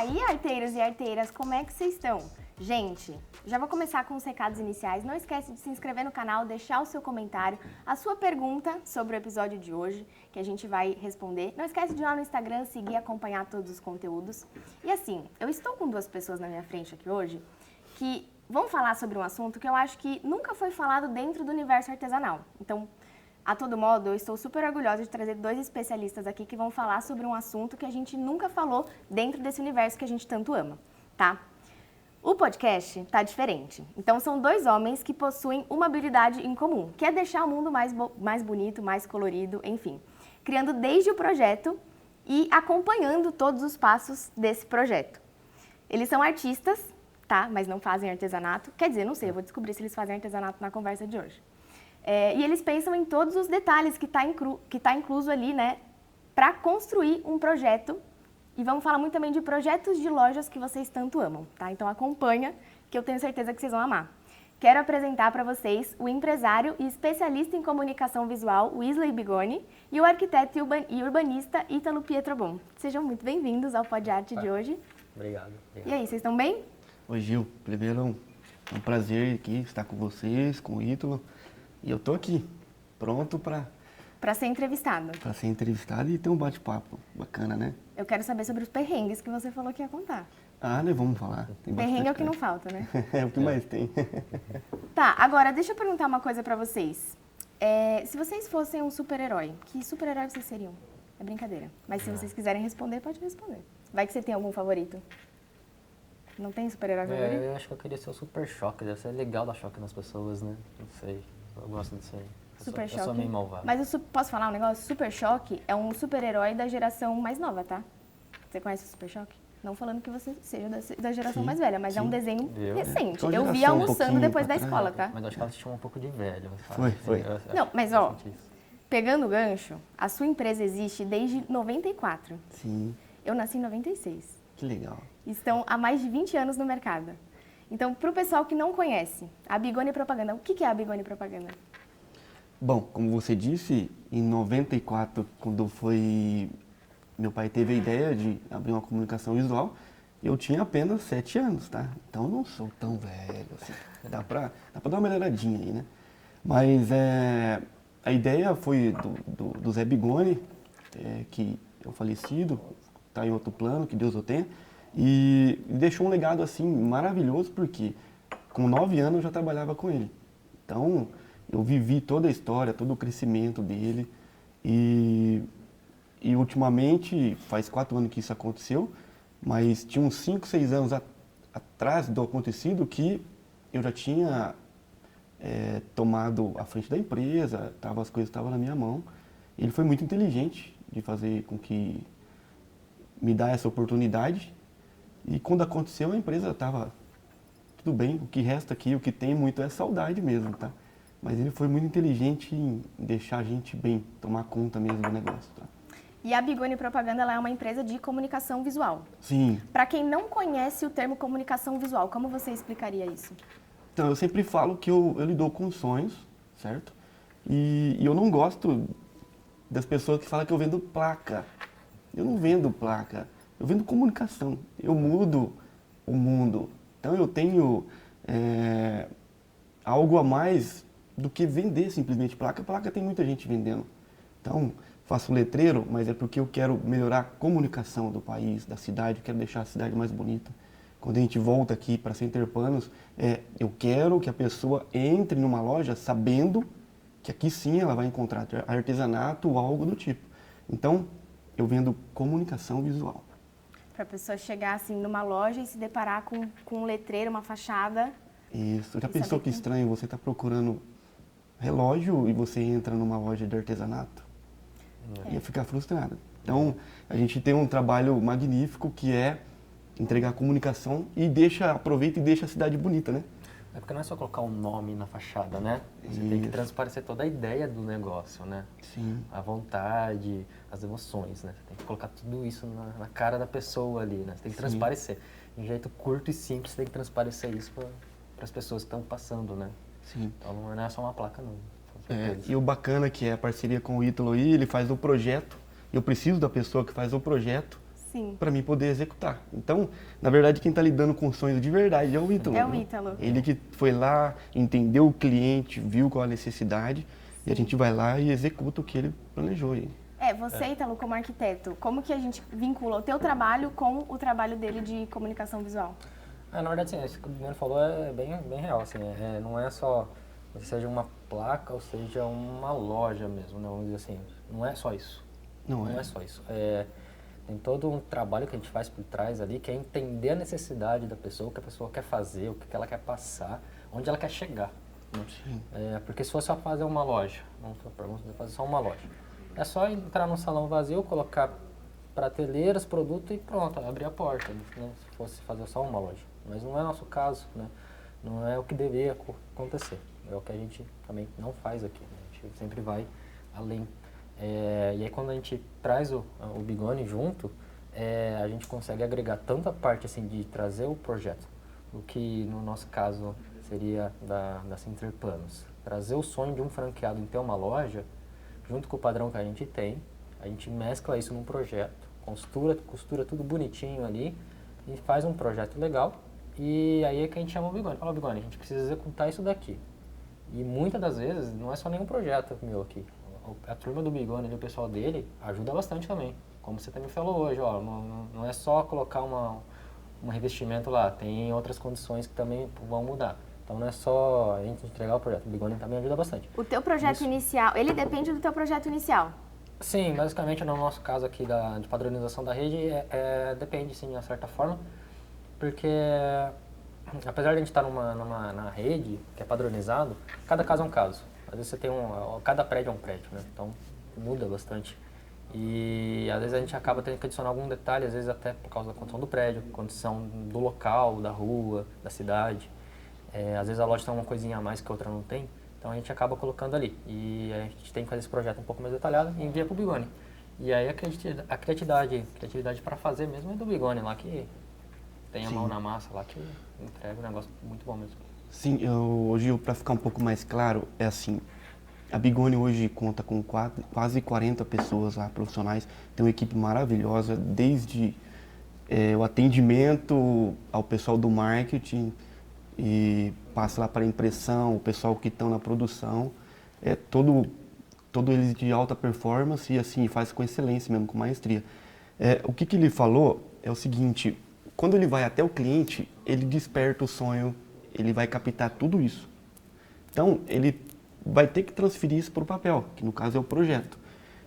aí, arteiros e arteiras, como é que vocês estão? Gente, já vou começar com os recados iniciais. Não esquece de se inscrever no canal, deixar o seu comentário, a sua pergunta sobre o episódio de hoje, que a gente vai responder. Não esquece de ir lá no Instagram, seguir e acompanhar todos os conteúdos. E assim, eu estou com duas pessoas na minha frente aqui hoje que vão falar sobre um assunto que eu acho que nunca foi falado dentro do universo artesanal. Então, a todo modo, eu estou super orgulhosa de trazer dois especialistas aqui que vão falar sobre um assunto que a gente nunca falou dentro desse universo que a gente tanto ama, tá? O podcast tá diferente. Então, são dois homens que possuem uma habilidade em comum, que é deixar o mundo mais bonito, mais colorido, enfim. Criando desde o projeto e acompanhando todos os passos desse projeto. Eles são artistas, tá? Mas não fazem artesanato. Quer dizer, não sei, eu vou descobrir se eles fazem artesanato na conversa de hoje. E eles pensam em todos os detalhes que tá incluso ali, né, para construir um projeto. E vamos falar muito também de projetos de lojas que vocês tanto amam, tá? Então acompanha, que eu tenho certeza que vocês vão amar. Quero apresentar para vocês o empresário e especialista em comunicação visual, Wesley Bigoni, e o arquiteto e urbanista Ítalo Pietrobon. Sejam muito bem-vindos ao Pod Arte de hoje. Obrigado. E aí, vocês estão bem? Oi, Gil. Primeiro, é um prazer aqui estar com vocês, com o Ítalo. E eu tô aqui, pronto para ser entrevistado. Para ser entrevistado e ter um bate-papo bacana, né? Eu quero saber sobre os perrengues que você falou que ia contar. Ah, né? Vamos falar. Perrengue é o que não falta, né? É o que mais tem. Tá, agora deixa eu perguntar uma coisa pra vocês. Se vocês fossem um super-herói, que super-herói vocês seriam? É brincadeira. Mas se vocês quiserem responder, pode responder. Vai que você tem algum favorito. Não tem super-herói favorito? Eu acho que eu queria ser o Super Choque. Deve ser legal dar choque nas pessoas, né? Não sei. Eu gosto disso aí. Super Choque. Eu sou meio malvado. Mas posso falar um negócio? Super Choque é um super-herói da geração mais nova, tá? Você conhece o Super Choque? Não falando que você seja da geração mais velha, mas é um desenho recente. Só Eu vi geração almoçando depois da escola, tá? Mas eu acho que ela se chama um pouco de velho. Foi. Não, mas ó, pegando o gancho, a sua empresa existe desde 94. Sim. Eu nasci em 96. Que legal. Estão há mais de 20 anos no mercado. Então, para o pessoal que não conhece, a Bigoni Propaganda, o que é a Bigoni Propaganda? Bom, como você disse, em 94, quando meu pai teve a ideia de abrir uma comunicação visual, eu tinha apenas 7 anos, tá? Então eu não sou tão velho assim. Dá pra dar uma melhoradinha aí, né? Mas a ideia foi do Zé Bigoni, que é um falecido, tá em outro plano, que Deus o tenha, e deixou um legado assim maravilhoso, porque com 9 anos eu já trabalhava com ele. Então eu vivi toda a história, todo o crescimento dele, e ultimamente, faz 4 anos que isso aconteceu, mas tinha uns 5, 6 anos atrás do acontecido que eu já tinha tomado a frente da empresa, as coisas estavam na minha mão. Ele foi muito inteligente de fazer com que me dar essa oportunidade, e quando aconteceu a empresa estava tudo bem, o que resta aqui, o que tem muito é saudade mesmo, tá? Mas ele foi muito inteligente em deixar a gente bem, tomar conta mesmo do negócio, tá? E a Bigoni Propaganda ela é uma empresa de comunicação visual. Sim. Para quem não conhece o termo comunicação visual, como você explicaria isso? Então, eu sempre falo que eu lido com sonhos, certo? E eu não gosto das pessoas que falam que eu vendo placa. Eu não vendo placa, eu vendo comunicação. Eu mudo o mundo. Então, eu tenho algo a mais do que vender simplesmente placa. Placa tem muita gente vendendo. Então, faço letreiro, mas é porque eu quero melhorar a comunicação do país, da cidade, eu quero deixar a cidade mais bonita. Quando a gente volta aqui para Center Panos, eu quero que a pessoa entre numa loja sabendo que aqui sim ela vai encontrar artesanato ou algo do tipo. Então, eu vendo comunicação visual. Para a pessoa chegar assim numa loja e se deparar com um letreiro, uma fachada. Isso. Já pensou que estranho você está procurando relógio e você entra numa loja de artesanato? Ia ficar frustrado. Então, a gente tem um trabalho magnífico que é entregar comunicação e aproveita e deixa a cidade bonita, né? É porque não é só colocar um nome na fachada, né? Você tem que transparecer toda a ideia do negócio, né? Sim. A vontade, as emoções, né? Você tem que colocar tudo isso na cara da pessoa ali, né? Você tem que transparecer. De um jeito curto e simples, você tem que transparecer isso para as pessoas que estão passando, né? Sim. Então não é só uma placa, não. E o bacana que é a parceria com o Ítalo aí, ele faz o projeto. Eu preciso da pessoa que faz o projeto Sim. para mim poder executar. Então, na verdade, quem está lidando com sonhos de verdade é o Ítalo. É o né? Ítalo. Ele que foi lá, entendeu o cliente, viu qual a necessidade, e a gente vai lá e executa o que ele planejou. Você, Ítalo, como arquiteto, como que a gente vincula o teu trabalho com o trabalho dele de comunicação visual? Na verdade, sim, isso que o Bruno falou é bem real, assim, não é só, seja uma placa ou seja uma loja mesmo, né, vamos dizer assim, não é só isso. Não é só isso. Tem todo um trabalho que a gente faz por trás ali, que é entender a necessidade da pessoa, o que a pessoa quer fazer, o que ela quer passar, onde ela quer chegar. Né? Porque se fosse só fazer uma loja, vamos fazer só uma loja, é só entrar num salão vazio, colocar prateleiras, produto e pronto, abrir a porta, né? Se fosse fazer só uma loja. Mas não é nosso caso, né? Não é o que deveria acontecer. É o que a gente também não faz aqui. Né? A gente sempre vai além. E aí quando a gente traz o Bigoni junto, a gente consegue agregar tanto a parte assim, de trazer o projeto, o que no nosso caso seria da Center Planos. Trazer o sonho de um franqueado em ter uma loja, junto com o padrão que a gente tem, a gente mescla isso num projeto, costura tudo bonitinho ali e faz um projeto legal. E aí é que a gente chama o Bigoni. Fala, Bigoni, a gente precisa executar isso daqui. E muitas das vezes não é só nenhum projeto meu aqui. A turma do Bigoni, o pessoal dele, ajuda bastante também. Como você também falou hoje, ó, não é só colocar um revestimento lá, tem outras condições que também vão mudar. Então não é só a gente entregar o projeto, o Bigoni também ajuda bastante. O teu projeto inicial, ele depende do teu projeto inicial? Sim, basicamente no nosso caso aqui de padronização da rede, depende sim, de uma certa forma. Porque, apesar de a gente estar na rede, que é padronizado, cada caso é um caso. Às vezes você tem cada prédio é um prédio, né? Então muda bastante. E às vezes a gente acaba tendo que adicionar algum detalhe, às vezes até por causa da condição do prédio, condição do local, da rua, da cidade. Às vezes a loja tem uma coisinha a mais que a outra não tem, então a gente acaba colocando ali. E a gente tem que fazer esse projeto um pouco mais detalhado e envia para o Bigoni. E aí a criatividade para fazer mesmo é do Bigoni lá, que tem a mão na massa lá, que entrega um negócio muito bom mesmo. Sim, hoje, para ficar um pouco mais claro, é assim, a Bigoni hoje conta com quase 40 pessoas lá, profissionais, tem uma equipe maravilhosa, desde o atendimento ao pessoal do marketing, e passa lá para a impressão, o pessoal que estão na produção, todo eles de alta performance e assim, faz com excelência mesmo, com maestria. O que ele falou é o seguinte, quando ele vai até o cliente, ele desperta o sonho, ele vai captar tudo isso. Então, ele vai ter que transferir isso para o papel, que no caso é o projeto.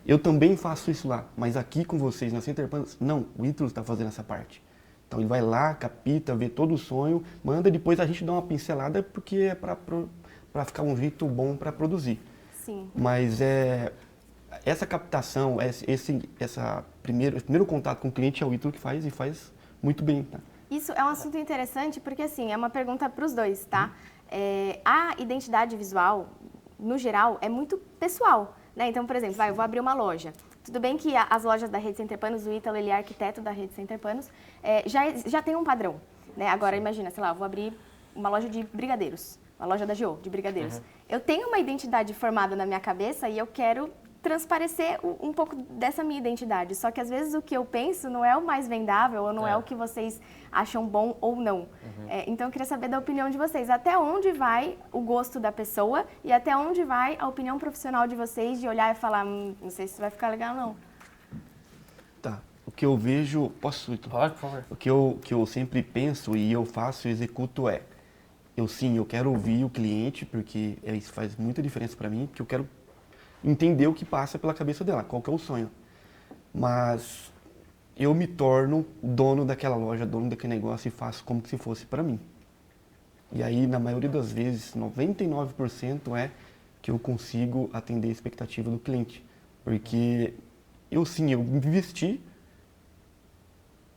Eu também faço isso lá, mas aqui com vocês, na Center Planos, não, o Ítalo está fazendo essa parte. Então, ele vai lá, capta, vê todo o sonho, manda, depois a gente dá uma pincelada, porque é para ficar um jeito bom para produzir. Sim. Mas essa captação, esse primeiro contato com o cliente é o Ítalo que faz e faz muito bem, tá? Isso é um assunto interessante porque, assim, é uma pergunta para os dois, tá? A identidade visual, no geral, é muito pessoal, né? Então, por exemplo, eu vou abrir uma loja. Tudo bem que as lojas da Rede Center Planos, o Ítalo, ele é arquiteto da Rede Center Planos, já tem um padrão, né? Agora, imagina, sei lá, eu vou abrir uma loja de brigadeiros, uma loja da GO, de brigadeiros. Uhum. Eu tenho uma identidade formada na minha cabeça e eu quero transparecer um pouco dessa minha identidade. Só que às vezes o que eu penso não é o mais vendável ou não é o que vocês acham bom ou não. Uhum. Então eu queria saber da opinião de vocês. Até onde vai o gosto da pessoa e até onde vai a opinião profissional de vocês de olhar e falar, não sei se vai ficar legal não. Tá. O que eu vejo... Posso? Pode, por favor. O que eu sempre penso e eu faço e executo eu quero ouvir o cliente, porque isso faz muita diferença para mim, porque eu quero entender o que passa pela cabeça dela, qual que é o sonho. Mas eu me torno dono daquela loja, dono daquele negócio e faço como se fosse para mim. E aí, na maioria das vezes, 99% é que eu consigo atender a expectativa do cliente. Porque eu investi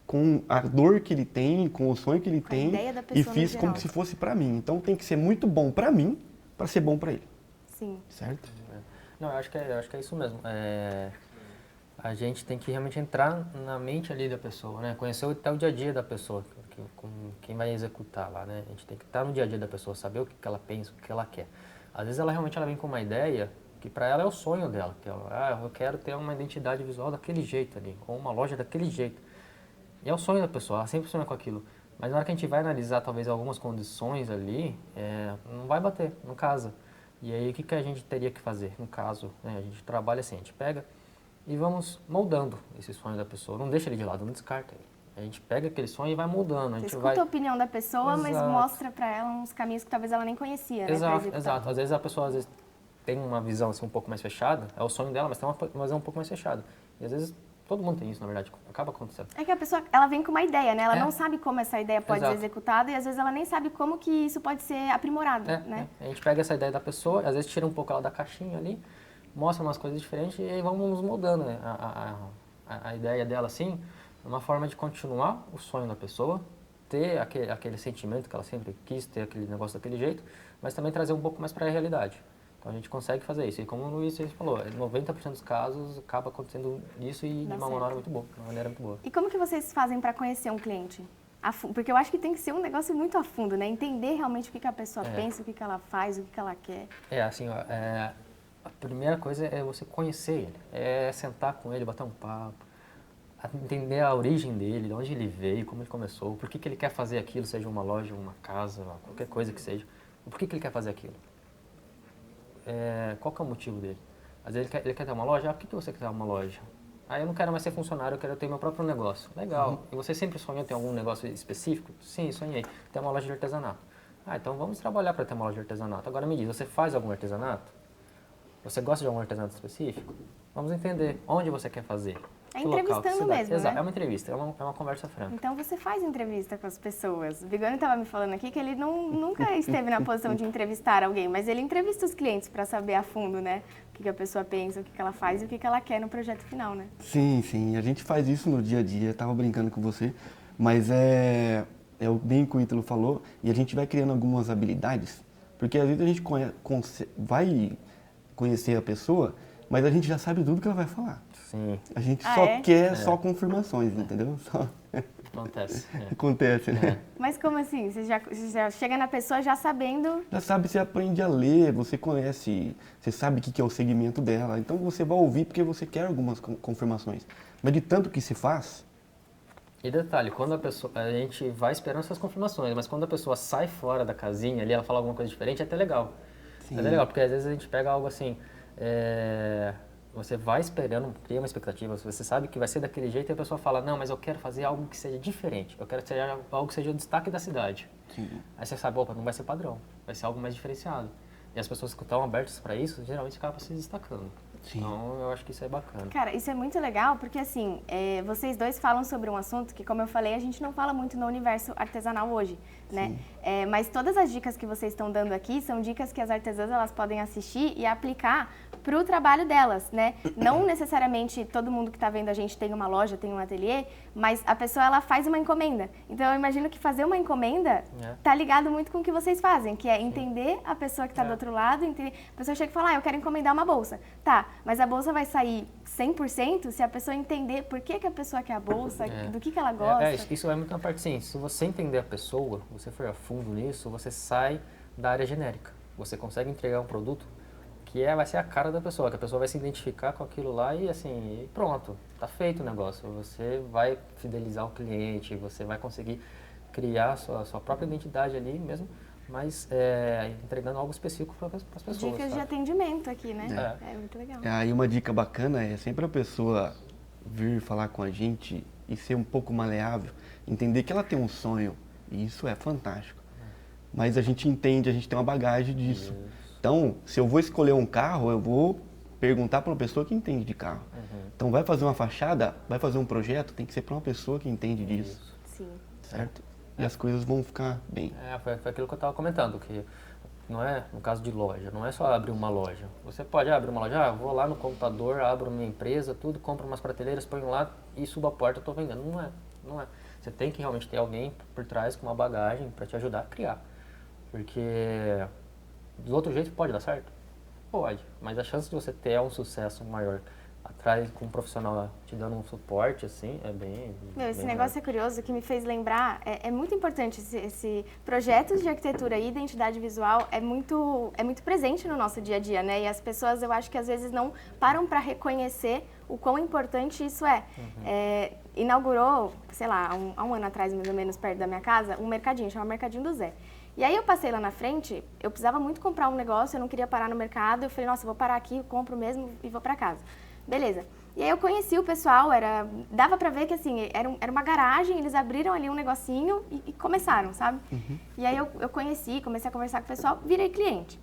com a dor que ele tem, com o sonho que ele tem e fiz como se fosse para mim. Então tem que ser muito bom para mim, para ser bom para ele. Sim. Certo? Não, eu acho que é isso mesmo. A gente tem que realmente entrar na mente ali da pessoa, né? Conhecer até o dia a dia da pessoa, quem vai executar lá, né? A gente tem que estar no dia a dia da pessoa, saber o que ela pensa, o que ela quer. Às vezes ela realmente vem com uma ideia que para ela é o sonho dela, que eu quero ter uma identidade visual daquele jeito ali, ou uma loja daquele jeito. E é o sonho da pessoa, ela sempre sonha com aquilo. Mas na hora que a gente vai analisar talvez algumas condições ali, não vai bater, não casa. E aí o que a gente teria que fazer? No caso, né, a gente trabalha assim, a gente pega e vamos moldando esse sonho da pessoa. Não deixa ele de lado, não descarta ele. A gente pega aquele sonho e vai moldando. Você escuta a opinião da pessoa, mas mostra para ela uns caminhos que talvez ela nem conhecia, exato, né? Exato. Às vezes a pessoa tem uma visão assim, um pouco mais fechada, é o sonho dela, mas tem uma visão um pouco mais fechada. E às vezes todo mundo tem isso, na verdade, acaba acontecendo. É que a pessoa, ela vem com uma ideia, né? Ela não sabe como essa ideia pode Exato. ser executada e às vezes ela nem sabe como que isso pode ser aprimorado, né? A gente pega essa ideia da pessoa, às vezes tira um pouco ela da caixinha ali, mostra umas coisas diferentes e aí vamos moldando, né? A ideia dela, assim, é uma forma de continuar o sonho da pessoa, ter aquele sentimento que ela sempre quis, ter aquele negócio daquele jeito, mas também trazer um pouco mais para a realidade. Então a gente consegue fazer isso. E como o Luiz falou, 90% dos casos acaba acontecendo isso e de uma maneira muito boa. E como que vocês fazem para conhecer um cliente? Porque eu acho que tem que ser um negócio muito a fundo, né? Entender realmente o que a pessoa pensa, o que ela faz, o que ela quer. Assim, ó, a primeira coisa é você conhecer ele, é sentar com ele, bater um papo, entender a origem dele, de onde ele veio, como ele começou, por que ele quer fazer aquilo, seja uma loja, uma casa, qualquer coisa que seja. Por que ele quer fazer aquilo? Qual que é o motivo dele? Às vezes ele quer ter uma loja, por que você quer ter uma loja? Eu não quero mais ser funcionário, eu quero ter meu próprio negócio. Legal. E você sempre sonhou ter algum negócio específico? Sim, sonhei. Ter uma loja de artesanato. Então vamos trabalhar para ter uma loja de artesanato. Agora me diz, você faz algum artesanato? Você gosta de algum artesanato específico? Vamos entender onde você quer fazer. É entrevistando mesmo, Exato, né? É uma entrevista, é uma conversa franca. Então você faz entrevista com as pessoas. O Bigoni estava me falando aqui que ele nunca esteve na posição de entrevistar alguém, mas ele entrevista os clientes para saber a fundo, né? O que a pessoa pensa, o que ela faz e o que ela quer no projeto final, né? Sim. A gente faz isso no dia a dia. Eu tava brincando com você, mas é bem o que o Ítalo falou, e a gente vai criando algumas habilidades, porque às vezes a gente vai conhecer a pessoa, mas a gente já sabe tudo que ela vai falar. Sim. A gente só quer só confirmações, entendeu? Acontece. Acontece, né? Mas como assim? Você já chega na pessoa já sabendo... Já sabe, você aprende a ler, você conhece, você sabe o que é o segmento dela. Então você vai ouvir porque você quer algumas confirmações. Mas de tanto que se faz... E detalhe, quando a gente vai esperando essas confirmações, mas quando a pessoa sai fora da casinha ali, ela fala alguma coisa diferente, é até legal. Sim. É até legal, porque às vezes a gente pega algo assim... Você vai esperando, cria uma expectativa, você sabe que vai ser daquele jeito e a pessoa fala, não, mas eu quero fazer algo que seja diferente, eu quero que seja algo que seja o destaque da cidade. Sim. Aí você sabe, opa, não vai ser padrão, vai ser algo mais diferenciado. E as pessoas que estão abertas para isso, geralmente acabam se destacando. Sim. Então, eu acho que isso é bacana. Cara, isso é muito legal porque, assim, vocês dois falam sobre um assunto que, como eu falei, a gente não fala muito no universo artesanal hoje, né? Mas todas as dicas que vocês estão dando aqui são dicas que as artesãs elas podem assistir e aplicar para o trabalho delas, né? Não necessariamente todo mundo que está vendo a gente tem uma loja, tem um ateliê, mas a pessoa, ela faz uma encomenda. Então, eu imagino que fazer uma encomenda tá ligado muito com o que vocês fazem, que é entender a pessoa que está do outro lado, a pessoa chega e fala, eu quero encomendar uma bolsa. Tá, mas a bolsa vai sair 100% se a pessoa entender por que a pessoa quer a bolsa, do que ela gosta. Isso é muito na parte, sim. Se você entender a pessoa, você for a fundo nisso, você sai da área genérica. Você consegue entregar um produto que vai ser a cara da pessoa, que a pessoa vai se identificar com aquilo lá e assim, pronto, tá feito o negócio. Você vai fidelizar o cliente, você vai conseguir criar a sua própria identidade ali mesmo, mas entregando algo específico para as pessoas. Dicas de atendimento aqui, né? É muito legal. Aí uma dica bacana é sempre a pessoa vir falar com a gente e ser um pouco maleável, entender que ela tem um sonho, e isso é fantástico. Mas a gente entende, a gente tem uma bagagem disso. Então, se eu vou escolher um carro, eu vou perguntar para uma pessoa que entende de carro. Então, vai fazer uma fachada, vai fazer um projeto, tem que ser para uma pessoa que entende disso. Sim. Certo? E as coisas vão ficar bem. Foi aquilo que eu estava comentando, que não é, no caso de loja, não é só abrir uma loja. Você pode abrir uma loja, vou lá no computador, abro minha empresa, tudo, compro umas prateleiras, ponho lá e subo a porta, estou vendendo. Não é. Você tem que realmente ter alguém por trás com uma bagagem para te ajudar a criar. Porque do outro jeito pode dar certo? Pode, mas a chance de você ter um sucesso maior atrás com um profissional te dando um suporte, assim, é bem... Meu, esse bem negócio é curioso, que me fez lembrar, é muito importante esse projetos de arquitetura e identidade visual é muito presente no nosso dia a dia, né? E as pessoas, eu acho que às vezes não param para reconhecer o quão importante isso é. Inaugurou, sei lá, há um ano atrás, mais ou menos, perto da minha casa, um mercadinho, chama Mercadinho do Zé. E aí eu passei lá na frente, eu precisava muito comprar um negócio, eu não queria parar no mercado, eu falei, nossa, eu vou parar aqui, eu compro mesmo e vou para casa. Beleza. E aí eu conheci o pessoal, dava pra ver que assim, era uma garagem, eles abriram ali um negocinho e começaram, sabe? E aí eu conheci, comecei a conversar com o pessoal, virei cliente.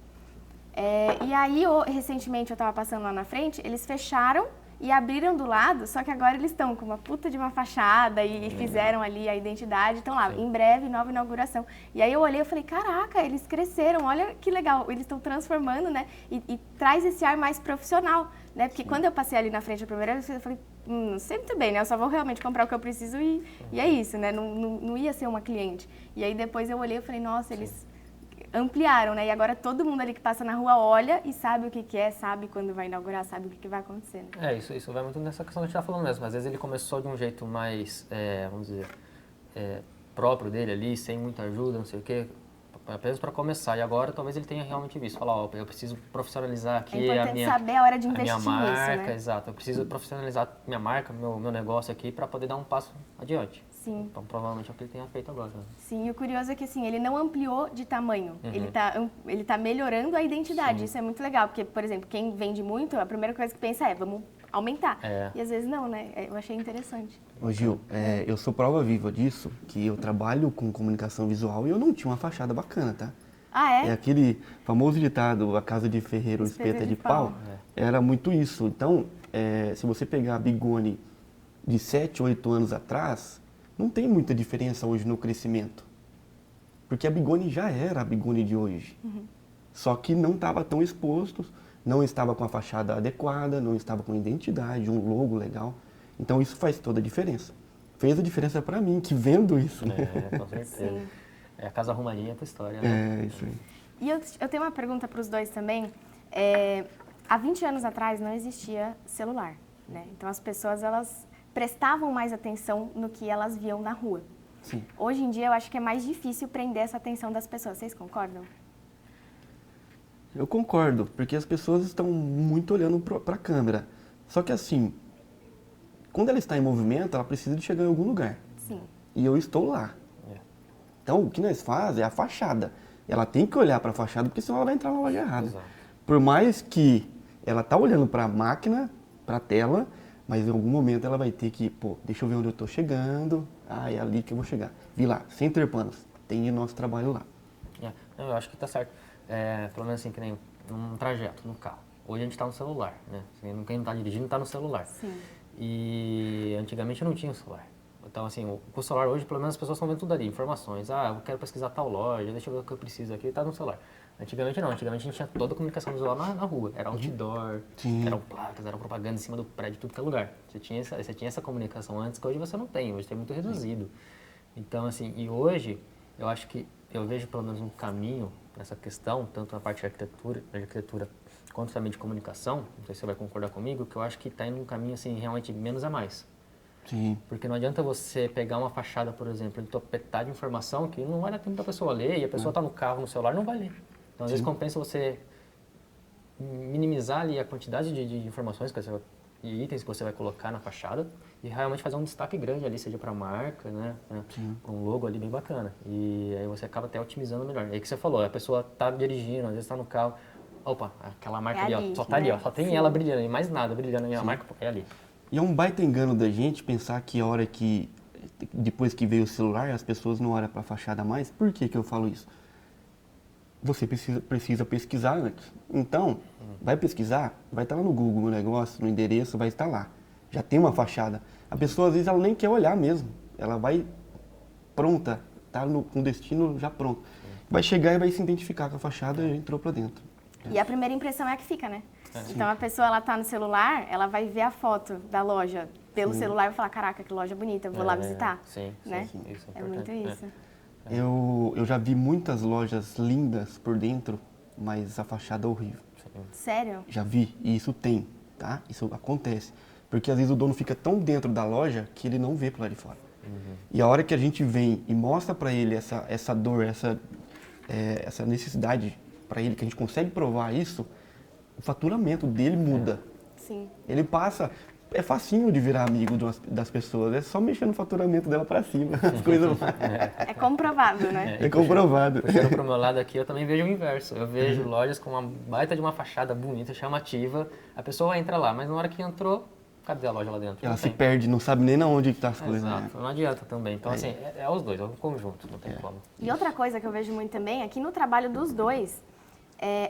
E aí, recentemente, eu tava passando lá na frente, eles fecharam e abriram do lado, só que agora eles estão com uma puta de uma fachada e fizeram ali a identidade, estão lá, em breve, nova inauguração. E aí eu olhei e falei, caraca, eles cresceram, olha que legal, eles estão transformando, né? E traz esse ar mais profissional, né? Porque quando eu passei ali na frente a primeira vez, eu falei, não sei muito bem, né? Eu só vou realmente comprar o que eu preciso e é isso, né? Não ia ser uma cliente. E aí depois eu olhei e falei, nossa, eles ampliaram, né? E agora todo mundo ali que passa na rua olha e sabe o que é, sabe quando vai inaugurar, sabe o que vai acontecer, né? Isso vai muito nessa questão que a gente tá falando mesmo. Às vezes ele começou de um jeito mais, vamos dizer, próprio dele ali, sem muita ajuda, não sei o quê, apenas para começar. E agora talvez ele tenha realmente visto, falar, ó, eu preciso profissionalizar aqui a minha saber a hora de investir nisso, marca, né? Exato. Eu preciso profissionalizar minha marca, meu negócio aqui para poder dar um passo adiante. Sim. Então, provavelmente é o que ele tenha feito agora. Né? Sim, e o curioso é que assim, ele não ampliou de tamanho, ele tá melhorando a identidade. Sim. Isso é muito legal, porque, por exemplo, quem vende muito, a primeira coisa que pensa é, vamos aumentar. E às vezes não, né? Eu achei interessante. Ô Gil, eu sou prova viva disso, que eu trabalho com comunicação visual e eu não tinha uma fachada bacana, tá? Ah, é? É aquele famoso ditado, a casa de ferreiro, espeta de pau. Era muito isso. Então, se você pegar a Bigoni de 7, 8 anos atrás, não tem muita diferença hoje no crescimento. Porque a Bigoni já era a Bigoni de hoje. Só que não estava tão exposto, não estava com a fachada adequada, não estava com identidade, um logo legal. Então isso faz toda a diferença. Fez a diferença para mim, que vendo isso. Né? Com certeza. Sim. A casa arrumadinha é tua história, né? Isso aí. E eu tenho uma pergunta para os dois também. Há 20 anos atrás não existia celular, né? Então as pessoas, elas prestavam mais atenção no que elas viam na rua. Sim. Hoje em dia eu acho que é mais difícil prender essa atenção das pessoas. Vocês concordam? Eu concordo, porque as pessoas estão muito olhando para a câmera. Só que assim, quando ela está em movimento, ela precisa de chegar em algum lugar. Sim. E eu estou lá. Então, o que nós fazemos é a fachada. Ela tem que olhar para a fachada, porque senão ela vai entrar na loja errada. Exato. Por mais que ela está olhando para a máquina, para a tela, mas em algum momento ela vai ter que, deixa eu ver onde eu estou chegando, é ali que eu vou chegar. Vi lá, sem ter panos, tem o nosso trabalho lá. Eu acho que tá certo. Pelo menos assim, que nem um trajeto no carro. Hoje a gente está no celular, né? Quem não está dirigindo está no celular. Sim. E antigamente não tinha o celular. Então, assim, com o celular hoje, pelo menos as pessoas estão vendo tudo ali, informações. Eu quero pesquisar tal loja, deixa eu ver o que eu preciso aqui, tá no celular. Antigamente não, antigamente a gente tinha toda a comunicação visual na rua. Era outdoor, eram placas, eram propaganda em cima do prédio, tudo que é lugar. Você tinha essa comunicação antes, que hoje você não tem, hoje tem muito reduzido. Então, assim, e hoje, eu acho que eu vejo pelo menos um caminho nessa questão, tanto na parte de arquitetura quanto também de comunicação, não sei se você vai concordar comigo, que eu acho que está indo um caminho, assim, realmente menos a mais. Sim. Porque não adianta você pegar uma fachada, por exemplo, e topetar de informação que não vai dar tempo da pessoa ler, e a pessoa está no carro, no celular, não vai ler. Então, às vezes, compensa você minimizar ali a quantidade de informações e itens que você vai colocar na fachada e realmente fazer um destaque grande ali, seja para a marca, né? Para um logo ali bem bacana. E aí você acaba até otimizando melhor. É o que você falou, a pessoa está dirigindo, às vezes está no carro, opa, aquela marca ali, ó, só tá ali, ó, só tem ela brilhando, e mais nada brilhando, e a marca é ali. E é um baita engano da gente pensar que a hora que, depois que veio o celular, as pessoas não olham para a fachada mais. Por que eu falo isso? Você precisa pesquisar antes. Então, vai pesquisar, vai estar lá no Google o negócio, no endereço, vai estar lá. Já tem uma fachada. A pessoa, às vezes, ela nem quer olhar mesmo. Ela vai pronta, tá com o destino já pronto. Vai chegar e vai se identificar com a fachada e entrou para dentro. E a primeira impressão é a que fica, né? Então, a pessoa, ela tá no celular, ela vai ver a foto da loja pelo celular e vai falar, caraca, que loja bonita, vou lá visitar. Sim, né? Sim, isso é muito isso. Eu já vi muitas lojas lindas por dentro, mas a fachada é horrível. Sério? Já vi, e isso tem. tá? Isso acontece. Porque às vezes o dono fica tão dentro da loja que ele não vê pro lado de fora. E a hora que a gente vem e mostra para ele essa dor, essa necessidade para ele, que a gente consegue provar isso, o faturamento dele muda. Sim. Ele passa... É facinho de virar amigo das pessoas, é só mexer no faturamento dela para cima, as coisas vão. É comprovado, né? É comprovado. Puxando pro meu lado aqui, eu também vejo o inverso. Eu vejo lojas com uma baita de uma fachada bonita, chamativa, a pessoa entra lá, mas na hora que entrou, cadê a loja lá dentro? Ela Não se tem. perde, não sabe nem na onde está as coisas. Exato, Né? não adianta também. Então, assim, é os dois, é um conjunto, não tem como. E outra coisa que eu vejo muito também é que no trabalho dos dois,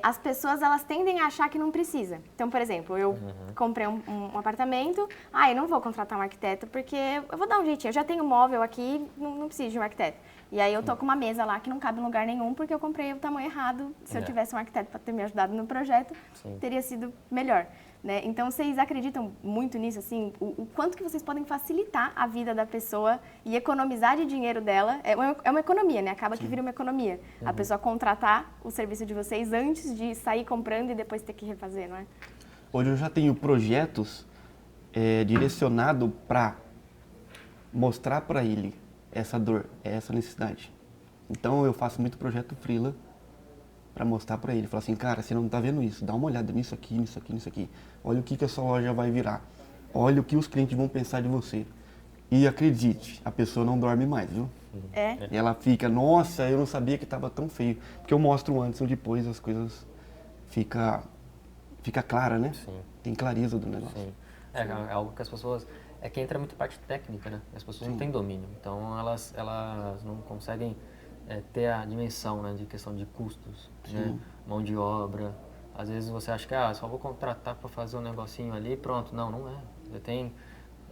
as pessoas elas tendem a achar que não precisa. Então, por exemplo, eu comprei um apartamento, eu não vou contratar um arquiteto porque eu vou dar um jeitinho, eu já tenho móvel aqui, não preciso de um arquiteto. E aí eu tô com uma mesa lá que não cabe em lugar nenhum porque eu comprei o tamanho errado. Se eu tivesse um arquiteto para ter me ajudado no projeto, teria sido melhor. Né? Então, vocês acreditam muito nisso, assim, o quanto que vocês podem facilitar a vida da pessoa e economizar de dinheiro dela? É uma economia, né? Acaba que vira uma economia. A pessoa contratar o serviço de vocês antes de sair comprando e depois ter que refazer, não é? Hoje eu já tenho projetos direcionados para mostrar para ele essa dor, essa necessidade. Então, eu faço muito projeto freela para mostrar para ele, falar assim, cara, você não está vendo isso, dá uma olhada nisso aqui, nisso aqui, nisso aqui. Olha o que a sua loja vai virar. Olha o que os clientes vão pensar de você. E acredite, a pessoa não dorme mais, viu? E ela fica, nossa, eu não sabia que estava tão feio. Porque eu mostro o antes e o depois, as coisas fica clara, né? Sim. Tem clareza do negócio. Sim. É algo que as pessoas... É que entra muito parte técnica, né? As pessoas não têm domínio. Então, elas não conseguem ter a dimensão, né, de questão de custos, né? Mão de obra. Às vezes você acha que só vou contratar para fazer um negocinho ali, pronto. Não é.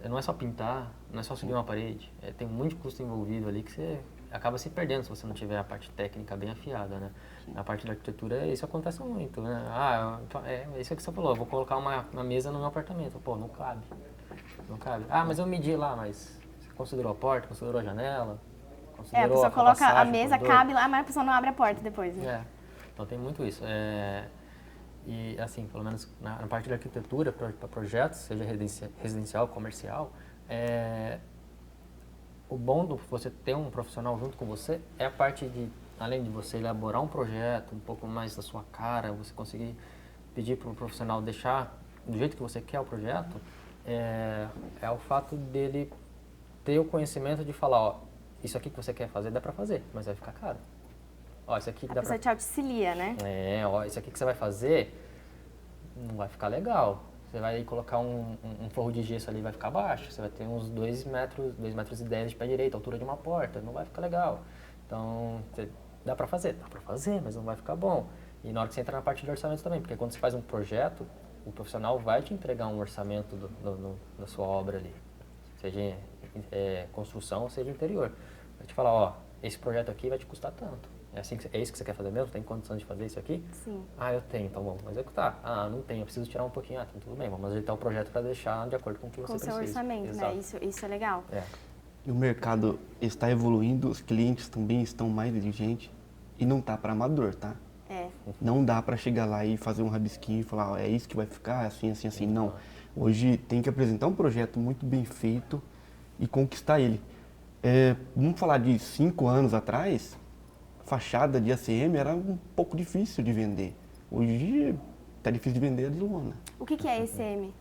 Não é só pintar, não é só subir uma parede. Tem um monte de custo envolvido ali que você acaba se perdendo se você não tiver a parte técnica bem afiada, né? Na parte da arquitetura isso acontece muito, né? É isso que você falou, eu vou colocar uma mesa no meu apartamento. Pô, não cabe. Não cabe. Mas eu medi lá, mas você considerou a porta, considerou a janela? A pessoa coloca a mesa, cabe lá, mas a pessoa não abre a porta depois. Né? Então tem muito isso. E assim, pelo menos na parte da arquitetura, para projetos, seja residencial, comercial, o bom de você ter um profissional junto com você é a parte de, além de você elaborar um projeto um pouco mais da sua cara, você conseguir pedir para o profissional deixar do jeito que você quer o projeto, é o fato dele ter o conhecimento de falar, isso aqui que você quer fazer dá pra fazer, mas vai ficar caro. Isso aqui a pessoa te auxilia, né? Isso aqui que você vai fazer não vai ficar legal. Você vai colocar um forro de gesso ali, vai ficar baixo. Você vai ter uns 2 metros e 10 de pé direito, a altura de uma porta, não vai ficar legal. Então, dá pra fazer, mas não vai ficar bom. E na hora que você entra na parte de orçamento também, porque quando você faz um projeto, o profissional vai te entregar um orçamento da sua obra ali. Seja construção, seja interior. Vai te falar, esse projeto aqui vai te custar tanto. É isso que você quer fazer mesmo? Tem condições de fazer isso aqui? Sim. Eu tenho, então vamos executar. Não tenho, eu preciso tirar um pouquinho. Então tudo bem, vamos ajeitar o projeto para deixar de acordo com o que você precisa. Com o seu orçamento, Exato. né? Isso é legal. E o mercado está evoluindo, os clientes também estão mais exigentes e não tá para amador, tá? Não dá para chegar lá e fazer um rabisquinho e falar, é isso que vai ficar, assim, assim, assim. Não. Hoje tem que apresentar um projeto muito bem feito e conquistar ele. Vamos falar de 5 anos atrás, a fachada de ACM era um pouco difícil de vender. Hoje está difícil de vender a de lona. O que é ACM?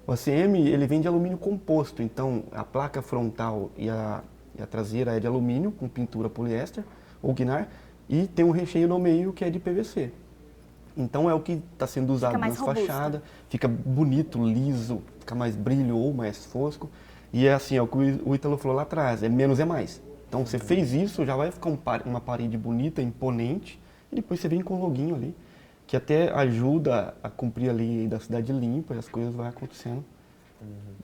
O ACM, ele vem de alumínio composto, então a placa frontal e a traseira é de alumínio com pintura poliéster ou guinar e tem um recheio no meio que é de PVC. Então é o que está sendo usado nas fachadas, fica bonito, liso, fica mais brilho ou mais fosco. E é assim, é o que o Ítalo falou lá atrás, menos é mais. Então você fez isso, já vai ficar uma parede bonita, imponente, e depois você vem com o loguinho ali, que até ajuda a cumprir a lei da cidade limpa e as coisas vão acontecendo.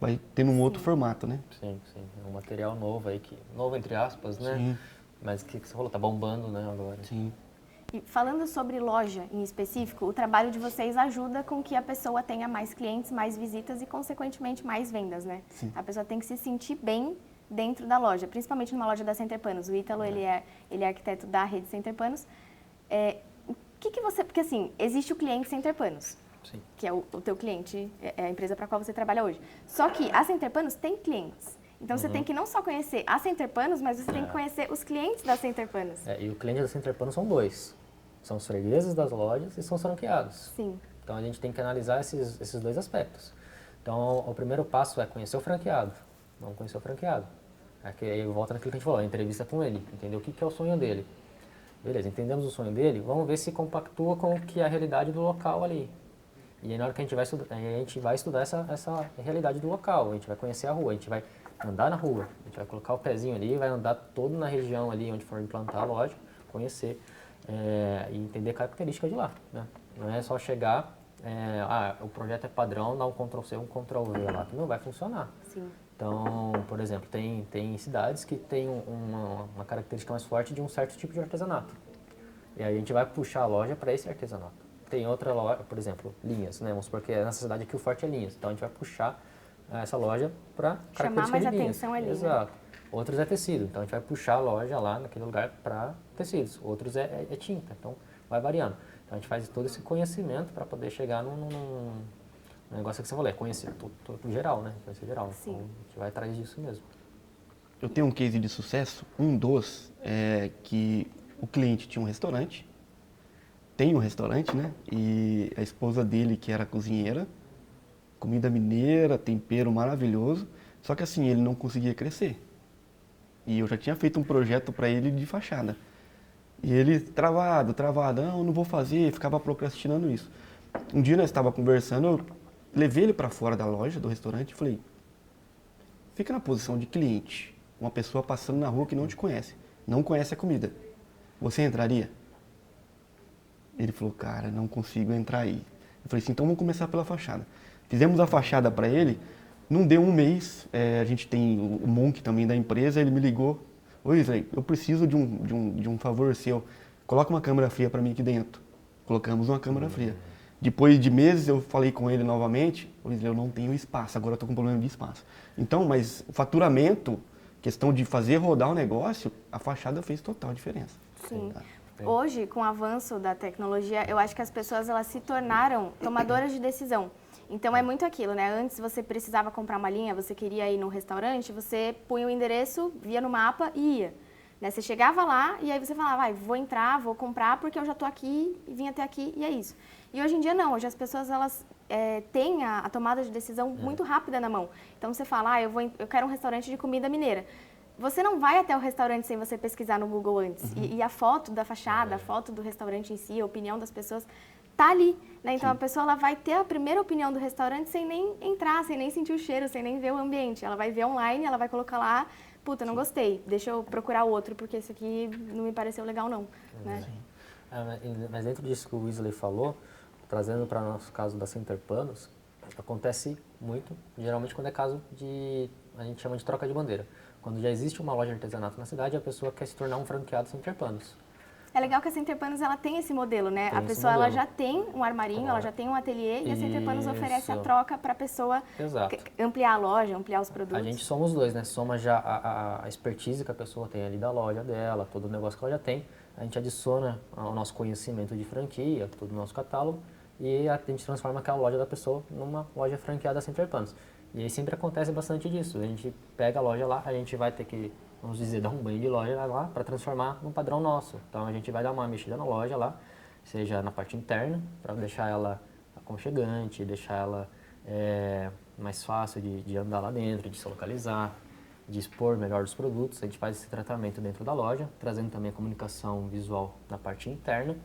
Vai tendo um outro formato, né? Sim. É um material novo aí, novo entre aspas, né? Sim. Mas que você falou, tá bombando, né, agora. Sim. E falando sobre loja em específico, o trabalho de vocês ajuda com que a pessoa tenha mais clientes, mais visitas e, consequentemente, mais vendas, né? Sim. A pessoa tem que se sentir bem dentro da loja, principalmente numa loja da Center Panos. O Ítalo, ele é arquiteto da rede Center Panos. O que você... Porque, assim, existe o cliente Center Panos. Sim. que é o teu cliente, é a empresa para a qual você trabalha hoje. Só que a Center Panos tem clientes. Então você tem que não só conhecer a Center Panos, mas você tem que conhecer os clientes da Center Panos. E o cliente da Center Panos são dois. São os fregueses das lojas e são os franqueados. Sim. Então a gente tem que analisar esses dois aspectos. Então o primeiro passo é conhecer o franqueado. Vamos conhecer o franqueado. Aí volta naquilo que a gente falou, a entrevista com ele, entender o que é o sonho dele. Beleza, entendemos o sonho dele, vamos ver se compactua com o que é a realidade do local ali. E aí na hora que a gente vai estudar essa realidade do local, a gente vai conhecer a rua, a gente vai andar na rua, a gente vai colocar o pezinho ali, vai andar todo na região ali onde for implantar a loja, conhecer e entender características de lá, né? Não é só chegar, o projeto é padrão, dá um Ctrl+C, um Ctrl+V lá, que não vai funcionar. Sim. Então, por exemplo, tem cidades que têm uma característica mais forte de um certo tipo de artesanato. E aí a gente vai puxar a loja para esse artesanato. Tem outra loja, por exemplo, linhas, né? Vamos supor que nessa cidade aqui o forte é linhas. Então a gente vai puxar essa loja para característica Chamar mais de linhas. atenção ali, Exato. Outros é tecido, então a gente vai puxar a loja lá naquele lugar para tecidos. Outros é tinta, então vai variando. Então a gente faz todo esse conhecimento para poder chegar num negócio que você falou, é conhecer tudo geral, né? Conhecer geral. Sim. Então a gente vai atrás disso mesmo. Eu tenho um case de sucesso, um dos, que o cliente tinha um restaurante, tem um restaurante, né? E a esposa dele, que era cozinheira, comida mineira, tempero maravilhoso, só que assim, ele não conseguia crescer. E eu já tinha feito um projeto para ele de fachada. E ele travado, não vou fazer, ficava procrastinando isso. Um dia nós estávamos conversando, eu levei ele para fora da loja, do restaurante, e falei, fica na posição de cliente, uma pessoa passando na rua que não te conhece, não conhece a comida. Você entraria? Ele falou, cara, não consigo entrar aí. Eu falei assim, então vamos começar pela fachada. Fizemos a fachada para ele, não deu um mês, a gente tem o Monk também da empresa, ele me ligou, oi Isley, eu preciso de um favor seu, coloca uma câmera fria para mim aqui dentro. Colocamos uma câmera fria. Depois de meses eu falei com ele novamente, oi Isley, eu não tenho espaço, agora eu estou com problema de espaço. Então, mas o faturamento, questão de fazer rodar o negócio, a fachada fez total diferença. Sim. Hoje, com o avanço da tecnologia, eu acho que as pessoas elas se tornaram tomadoras de decisão. Então é muito aquilo, né? Antes você precisava comprar uma linha, você queria ir num restaurante, você punha o endereço, via no mapa e ia. Né? Você chegava lá e aí você falava, vou entrar, vou comprar porque eu já estou aqui e vim até aqui e é isso. E hoje em dia não, hoje as pessoas elas têm a tomada de decisão muito rápida na mão. Então você fala, eu quero um restaurante de comida mineira. Você não vai até o restaurante sem você pesquisar no Google antes. E a foto da fachada, a foto do restaurante em si, a opinião das pessoas, tá ali. Né? Então a pessoa ela vai ter a primeira opinião do restaurante sem nem entrar, sem nem sentir o cheiro, sem nem ver o ambiente. Ela vai ver online, ela vai colocar lá, puta, não gostei, deixa eu procurar outro, porque esse aqui não me pareceu legal não. Né? Mas dentro disso que o Isley falou, trazendo para o nosso caso da Center Panos, acontece muito, geralmente quando é caso de, a gente chama de troca de bandeira. Quando já existe uma loja de artesanato na cidade, a pessoa quer se tornar um franqueado Center Panos. É legal que a Center Panos ela tem esse modelo, né? A pessoa ela já tem um armarinho, ela já tem um ateliê e a Center Panos oferece a troca para a pessoa ampliar a loja, ampliar os produtos. A gente soma os dois, né? Soma já a expertise que a pessoa tem ali da loja dela, todo o negócio que ela já tem. A gente adiciona ao nosso conhecimento de franquia, todo o nosso catálogo e a gente transforma aquela loja da pessoa numa loja franqueada Center Panos. E aí sempre acontece bastante disso. A gente pega a loja lá, a gente vai ter que, vamos dizer, dar um banho de loja lá para transformar num padrão nosso. Então a gente vai dar uma mexida na loja lá, seja na parte interna, para deixar ela aconchegante, deixar ela mais fácil de andar lá dentro, de se localizar, de expor melhor os produtos. A gente faz esse tratamento dentro da loja, trazendo também a comunicação visual na parte interna.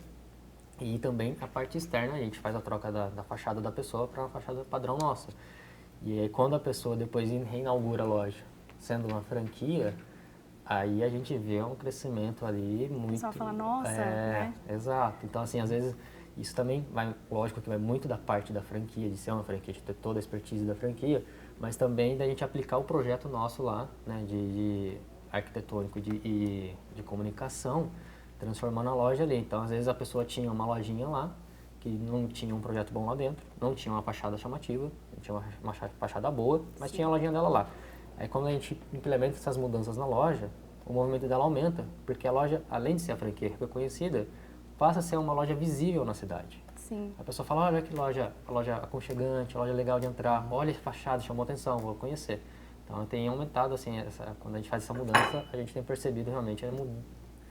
E também a parte externa, a gente faz a troca da fachada da pessoa para uma fachada padrão nossa. E aí quando a pessoa depois reinaugura a loja, sendo uma franquia, aí a gente vê um crescimento ali muito... O pessoal fala, nossa, né? Exato. Então, assim, às vezes, isso também vai, lógico que vai muito da parte da franquia, de ser uma franquia, de ter toda a expertise da franquia, mas também da gente aplicar o projeto nosso lá, né, de arquitetônico e de comunicação, transformando a loja ali. Então, às vezes, a pessoa tinha uma lojinha lá, que não tinha um projeto bom lá dentro, não tinha uma fachada chamativa, não tinha uma fachada boa, mas tinha a lojinha dela lá. Aí quando a gente implementa essas mudanças na loja, o movimento dela aumenta, porque a loja, além de ser a franquia reconhecida, passa a ser uma loja visível na cidade. Sim. A pessoa fala, olha que loja aconchegante, loja legal de entrar, olha essa fachada, chamou atenção, vou conhecer. Então tem aumentado, assim, quando a gente faz essa mudança, a gente tem percebido realmente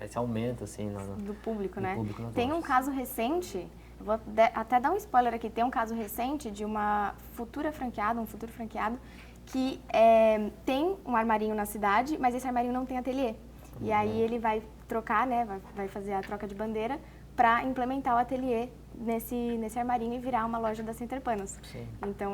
esse aumento, assim, do público, né? Público nas Tem um lojas. caso recente, vou até dar um spoiler aqui, tem um caso recente de uma futura franqueada, um futuro franqueado, que tem um armarinho na cidade, mas esse armarinho não tem ateliê. E aí ele vai trocar, né, vai fazer a troca de bandeira para implementar o ateliê nesse armarinho e virar uma loja da Center Panos. Sim. Então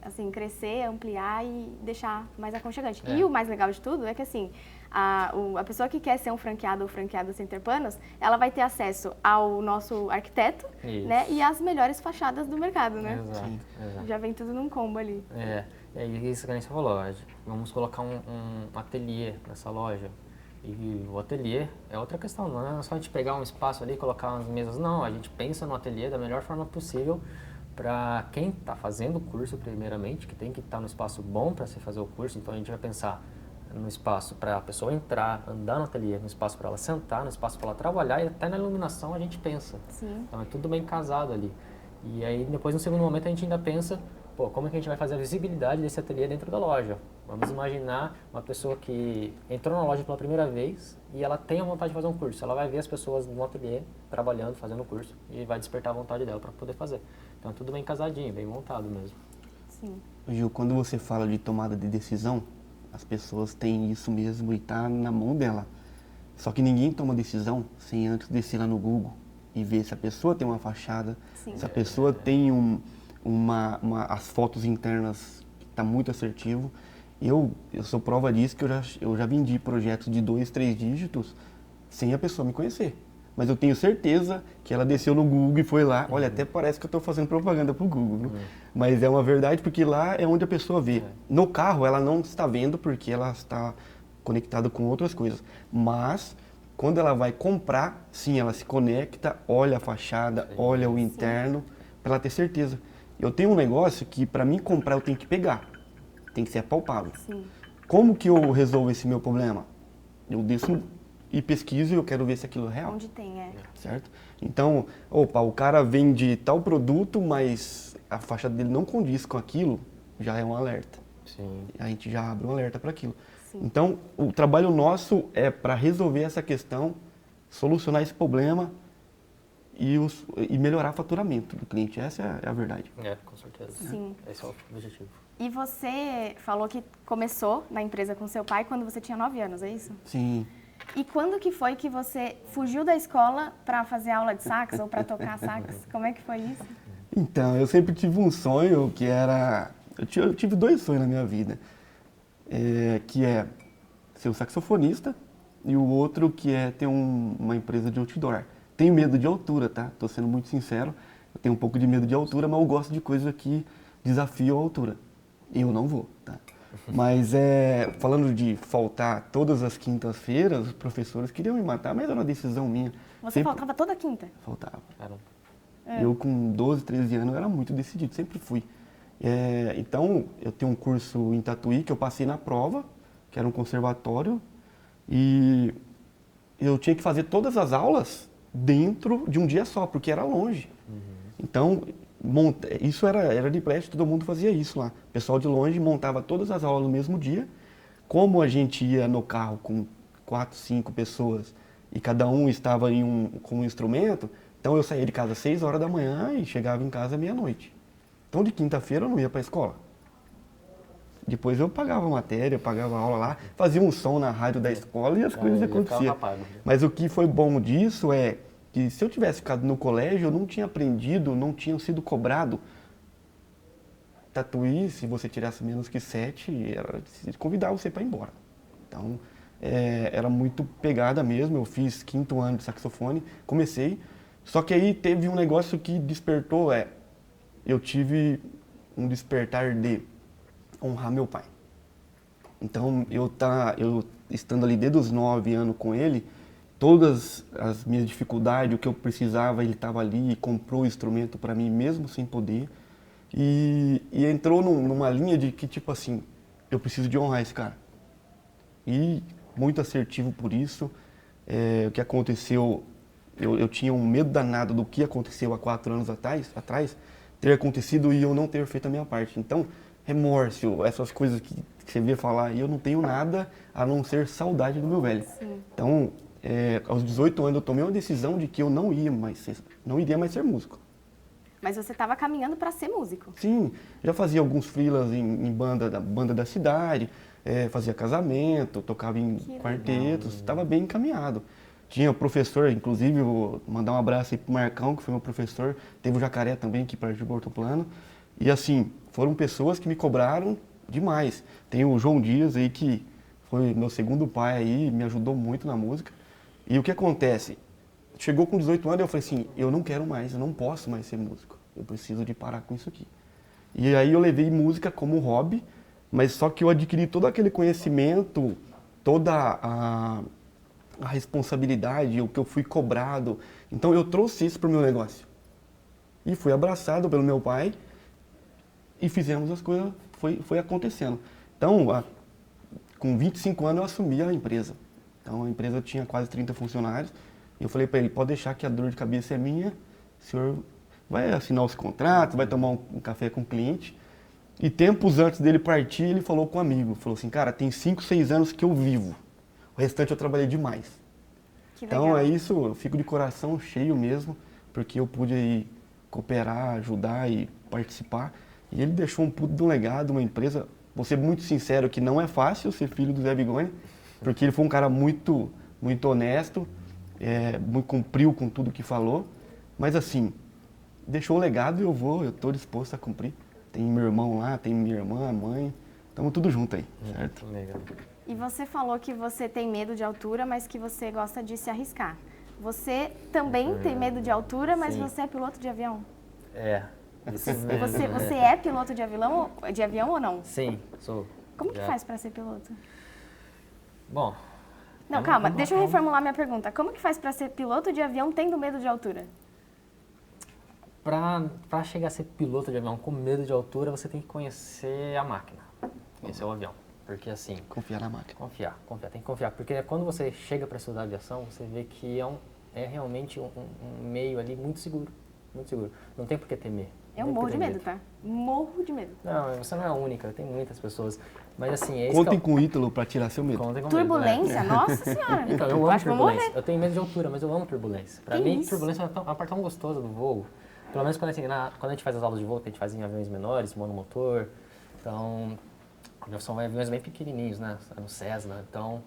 assim, crescer, ampliar e deixar mais aconchegante. E o mais legal de tudo é que assim, a pessoa que quer ser um franqueado ou franqueada Center Panos, ela vai ter acesso ao nosso arquiteto, né, e às melhores fachadas do mercado, né? Exato. Já vem tudo num combo ali. É isso que a gente falou, vamos colocar um ateliê nessa loja. E o ateliê é outra questão, não é só a gente pegar um espaço ali e colocar umas mesas, não, a gente pensa no ateliê da melhor forma possível para quem está fazendo o curso primeiramente, que tem que estar no espaço bom para se fazer o curso, então a gente vai pensar no espaço para a pessoa entrar, andar no ateliê, no espaço para ela sentar, no espaço para ela trabalhar e até na iluminação a gente pensa. Sim. Então é tudo bem casado ali. E aí depois no segundo momento a gente ainda pensa, como é que a gente vai fazer a visibilidade desse ateliê dentro da loja? Vamos imaginar uma pessoa que entrou na loja pela primeira vez e ela tem a vontade de fazer um curso. Ela vai ver as pessoas no ateliê trabalhando, fazendo o curso e vai despertar a vontade dela para poder fazer. Então é tudo bem casadinho, bem montado mesmo. Sim. Gil, quando você fala de tomada de decisão, as pessoas têm isso mesmo e está na mão dela. Só que ninguém toma decisão sem antes descer lá no Google e ver se a pessoa tem uma fachada, se a pessoa tem as fotos internas que está muito assertivo. Eu sou prova disso que eu já vendi projetos de 2, 3 dígitos sem a pessoa me conhecer. Mas eu tenho certeza que ela desceu no Google e foi lá. Olha, até parece que eu estou fazendo propaganda para o Google. Né? Mas é uma verdade porque lá é onde a pessoa vê. No carro ela não está vendo porque ela está conectada com outras coisas. Mas quando ela vai comprar, sim, ela se conecta, olha a fachada, olha o interno, para ela ter certeza. Eu tenho um negócio que para mim comprar eu tenho que pegar. Tem que ser palpável. Sim. Como que eu resolvo esse meu problema? Eu desço e pesquiso e eu quero ver se aquilo é real. Onde tem, Certo? Então, o cara vende tal produto, mas a fachada dele não condiz com aquilo, já é um alerta. Sim. A gente já abre um alerta para aquilo. Sim. Então, o trabalho nosso é para resolver essa questão, solucionar esse problema e melhorar o faturamento do cliente. Essa é a verdade. Com certeza. Sim. Esse é o objetivo. E você falou que começou na empresa com seu pai quando você tinha 9 anos, é isso? Sim. E quando que foi que você fugiu da escola para fazer aula de sax ou para tocar sax? Como é que foi isso? Então, eu sempre tive um sonho que era... Eu tive 2 sonhos na minha vida. Que é ser um saxofonista e o outro que é ter uma empresa de outdoor. Tenho medo de altura, tá? Tô sendo muito sincero. Eu tenho um pouco de medo de altura, mas eu gosto de coisa que desafiam a altura. Eu não vou, tá? Mas falando de faltar todas as quintas-feiras, os professores queriam me matar, mas era uma decisão minha. Você faltava toda quinta? Faltava. Caramba. Eu com 12, 13 anos eu era muito decidido, sempre fui. Então, eu tenho um curso em Tatuí que eu passei na prova, que era um conservatório, e eu tinha que fazer todas as aulas dentro de um dia só, porque era longe. Então, isso era de prédio, todo mundo fazia isso lá. O pessoal de longe montava todas as aulas no mesmo dia. Como a gente ia no carro com 4, 5 pessoas e cada um estava com um instrumento, então eu saía de casa às 6 horas da manhã e chegava em casa meia-noite. Então de quinta-feira eu não ia para a escola. Depois eu pagava matéria, pagava aula lá, fazia um som na rádio da escola e as coisas aconteciam. Mas o que foi bom disso é que se eu tivesse ficado no colégio, eu não tinha aprendido, não tinha sido cobrado. Tatuí, se você tirasse menos que 7, convidava você para ir embora. Então, era muito pegada mesmo. Eu fiz 5º ano de saxofone, comecei. Só que aí teve um negócio que despertou, eu tive um despertar de honrar meu pai. Então, eu estando ali desde os 9 anos com ele, todas as minhas dificuldades, o que eu precisava, ele estava ali e comprou o instrumento para mim, mesmo sem poder. E entrou numa linha de que, tipo assim, eu preciso de honrar esse cara. E muito assertivo por isso. O que aconteceu Eu tinha um medo danado do que aconteceu há 4 anos atrás ter acontecido e eu não ter feito a minha parte. Então, remorso, essas coisas que você vê falar, e eu não tenho nada a não ser saudade do meu velho. Sim. Então, aos 18 anos eu tomei uma decisão de que eu não iria mais ser músico. Mas você estava caminhando para ser músico. Sim, já fazia alguns freelas em banda da cidade, fazia casamento, tocava em quartetos, estava bem encaminhado. Tinha professor, inclusive, vou mandar um abraço aí pro Marcão, que foi meu professor, teve o Jacaré também, aqui perto de Borto Plano. E assim, foram pessoas que me cobraram demais. Tem o João Dias aí, que foi meu segundo pai aí, me ajudou muito na música. E o que acontece? Chegou com 18 anos e eu falei assim, eu não quero mais, eu não posso mais ser músico. Eu preciso de parar com isso aqui. E aí eu levei música como hobby, mas só que eu adquiri todo aquele conhecimento, toda a responsabilidade, o que eu fui cobrado. Então eu trouxe isso para o meu negócio. E fui abraçado pelo meu pai e fizemos as coisas, foi acontecendo. Então, com 25 anos eu assumi a empresa. Então a empresa tinha quase 30 funcionários. E eu falei para ele, pode deixar que a dor de cabeça é minha, o senhor vai assinar os contratos, vai tomar um café com o cliente. E tempos antes dele partir, ele falou com um amigo, falou assim, cara, tem 5, 6 anos que eu vivo. O restante eu trabalhei demais. Que então legal. é isso, eu fico de coração cheio mesmo, porque eu pude aí cooperar, ajudar e participar. E ele deixou um puto de um legado, uma empresa, vou ser muito sincero que não é fácil ser filho do Zé Bigoni, porque ele foi um cara muito honesto, cumpriu com tudo que falou, mas assim, deixou o legado e eu estou disposto a cumprir. Tem meu irmão lá, tem minha irmã, a mãe, estamos tudo junto aí, certo? Legal. E você falou que você tem medo de altura, mas que você gosta de se arriscar. Você também tem medo de altura, mas Sim. você é piloto de avião? Você é piloto de avião ou não? Sim, sou. Como que faz para ser piloto? Bom... Não, calma, deixa eu reformular minha pergunta. Como que faz para ser piloto de avião tendo medo de altura? Para chegar a ser piloto de avião com medo de altura, você tem que conhecer a máquina, conhecer o avião. Porque assim... Confiar na máquina. Confiar, tem que confiar. Porque quando você chega para estudar aviação, você vê que é realmente um meio ali muito seguro. Muito seguro. Não tem por que temer. Eu morro de medo, tá? Morro de medo. Não, você não é a única, tem muitas pessoas. Mas assim, Contem com o Ítalo para tirar seu medo. Contem com turbulência? Medo, Nossa senhora. Então, eu amo acho que vou morrer. turbulência. Eu tenho medo de altura, mas eu amo turbulência. Pra mim, isso? turbulência é uma parte tão gostosa do voo. Pelo menos quando a gente faz as aulas de voo, a gente faz em aviões menores, monomotor. Então, são aviões bem pequenininhos, né? No Cessna. Então,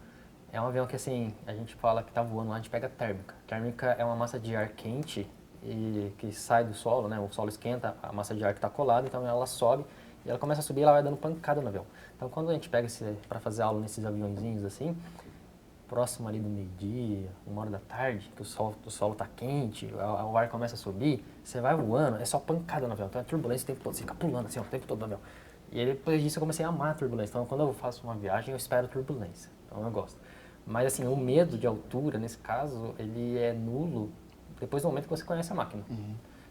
é um avião que assim, a gente fala que tá voando lá, a gente pega térmica. Térmica é uma massa de ar quente e que sai do solo, né? O solo esquenta, a massa de ar que está colada, então ela sobe e ela começa a subir e ela vai dando pancada no avião. Então quando a gente pega para fazer aula nesses aviõezinhos assim, próximo ali do meio-dia, 1h da tarde, que o solo está quente, o ar começa a subir, você vai voando, é só pancada no avião. Então é turbulência o tempo todo, você fica pulando assim, ó, o tempo todo no avião. E aí, depois disso eu comecei a amar a turbulência. Então quando eu faço uma viagem, eu espero turbulência. Então eu gosto. Mas assim, o medo de altura, nesse caso, ele é nulo depois do momento que você conhece a máquina.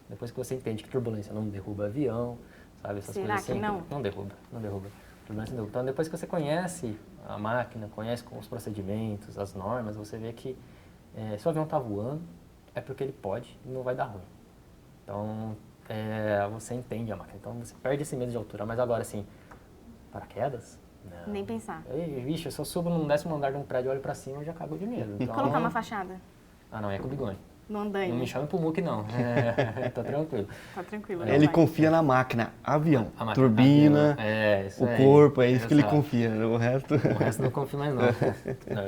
Depois que você entende que turbulência não derruba avião, sabe? Essas Será coisas assim. que não? Não derruba. Turbulência não derruba. Então depois que você conhece a máquina, conhece os procedimentos, as normas, você vê que se o avião está voando, é porque ele pode e não vai dar ruim. Então você entende a máquina. Então você perde esse medo de altura. Mas agora assim, paraquedas? Não. Nem pensar. Vixe, se eu subo no 10º andar de um prédio e olho pra cima, eu já cago de medo. Então... Colocar uma fachada Ah, não, é com o Bigoni. no andaime. Não me chame pro MUC, não. Tá tranquilo. Tá tranquilo. Ele vai. confia na máquina, avião, A máquina, turbina, avião, isso o aí. corpo, é isso que ele Exato. confia. O resto... O resto não confio mais, não.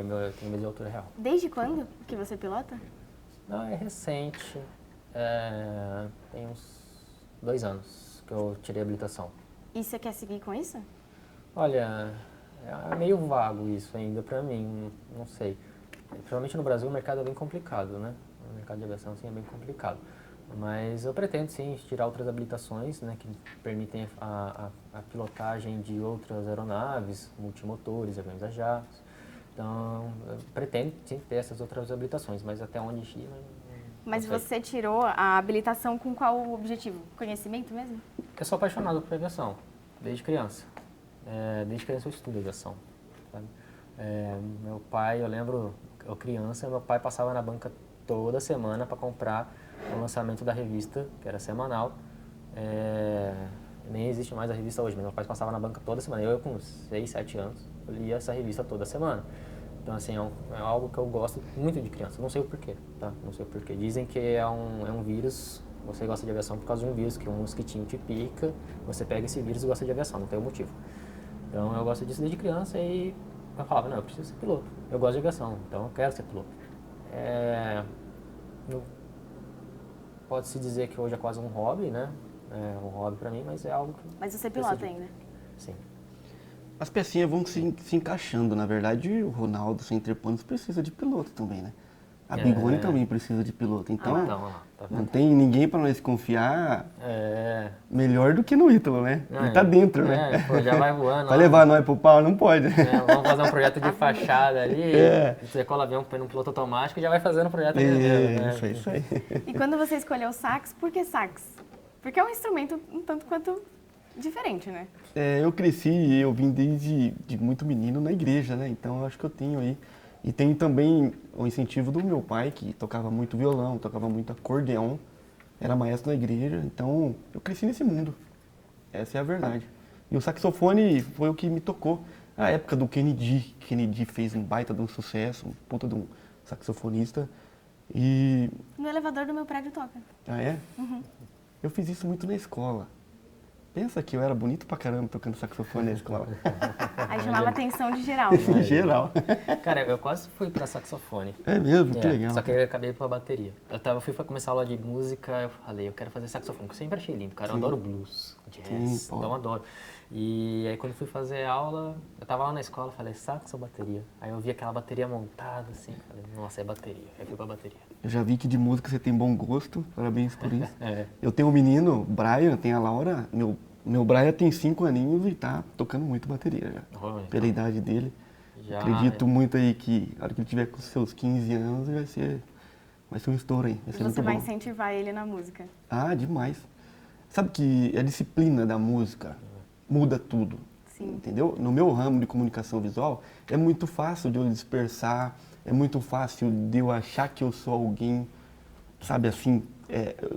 Não, eu tenho medo de altura real. Desde quando que você pilota? Não, é recente. Tem uns 2 anos que eu tirei a habilitação. E você quer seguir com isso? Olha, é meio vago isso ainda pra mim, não sei. Principalmente no Brasil o mercado é bem complicado, né? O mercado de aviação assim, é bem complicado. Mas eu pretendo sim tirar outras habilitações, né, que permitem a pilotagem de outras aeronaves, multimotores, aviões a jatos. Então, eu pretendo sim ter essas outras habilitações, mas até onde ir, Mas não sei. você tirou a habilitação com qual objetivo? Conhecimento mesmo? Eu sou apaixonado por aviação, desde criança. Desde criança eu estudo aviação, sabe? Meu pai, eu lembro, eu criança, meu pai passava na banca toda semana para comprar o lançamento da revista, que era semanal. Nem existe mais a revista hoje, mas meus pais passavam na banca toda semana. Eu com 6, 7 anos, eu lia essa revista toda semana. Então, assim, é algo que eu gosto muito de criança. Não sei o porquê, tá? Não sei o porquê. Dizem que é um vírus, você gosta de aviação por causa de um vírus, que um mosquitinho te pica, você pega esse vírus e gosta de aviação, não tem um motivo. Então, eu gosto disso desde criança e eu falava, não, eu preciso ser piloto. Eu gosto de aviação, então eu quero ser piloto. Pode-se dizer que hoje é quase um hobby, né? É um hobby pra mim, mas é algo que... Mas você pilota ainda? Sim. As pecinhas vão se encaixando. Na verdade, o Ronaldo Center Panos precisa de piloto também, né? A Bigoni também precisa de piloto. Então, tá não tem ninguém para nós confiar melhor do que no Ítalo, né? Não, ele tá dentro, né? Pô, já vai voando. Vai levar nós pro pau? Não pode. Vamos fazer um projeto de fachada ali. Você cola avião põe num piloto automático e já vai fazendo um projeto mesmo, né? Isso aí. E quando você escolheu sax, por que sax? Porque é um instrumento um tanto quanto diferente, né? Eu cresci e eu vim desde muito menino na igreja, né? Então eu acho que eu tenho aí. E tenho também o incentivo do meu pai, que tocava muito violão, tocava muito acordeão, era maestro na igreja, então eu cresci nesse mundo. Essa é a verdade. E o saxofone foi o que me tocou. A época do Kennedy. Kennedy fez um baita de um sucesso, um puta de um saxofonista. E... No elevador do meu prédio toca. Ah, é? Uhum. Eu fiz isso muito na escola. Pensa que eu era bonito pra caramba tocando saxofone na escola. Aí chamava a atenção de geral. Em geral. Cara, eu quase fui pra saxofone. É mesmo? Que legal. Só que eu acabei pra bateria. Eu fui começar a aula de música, eu falei, eu quero fazer saxofone, porque eu sempre achei lindo, cara. Eu adoro blues, jazz, então eu adoro. E aí quando fui fazer aula, eu tava lá na escola, falei, sax ou bateria? Aí eu vi aquela bateria montada, assim, falei, nossa, é bateria. Aí fui pra bateria. Eu já vi que de música você tem bom gosto, parabéns por isso. Eu tenho um menino, Brian, tem a Laura, meu Brian tem 5 aninhos e tá tocando muito bateria já, pela idade dele. Acredito muito aí que na hora que ele tiver com seus 15 anos vai ser um estouro aí, vai ser muito bom. Você vai incentivar ele na música? Ah, demais. Sabe que a disciplina da música muda tudo. Sim. Entendeu? No meu ramo de comunicação visual, é muito fácil de eu dispersar, é muito fácil de eu achar que eu sou alguém, sabe assim,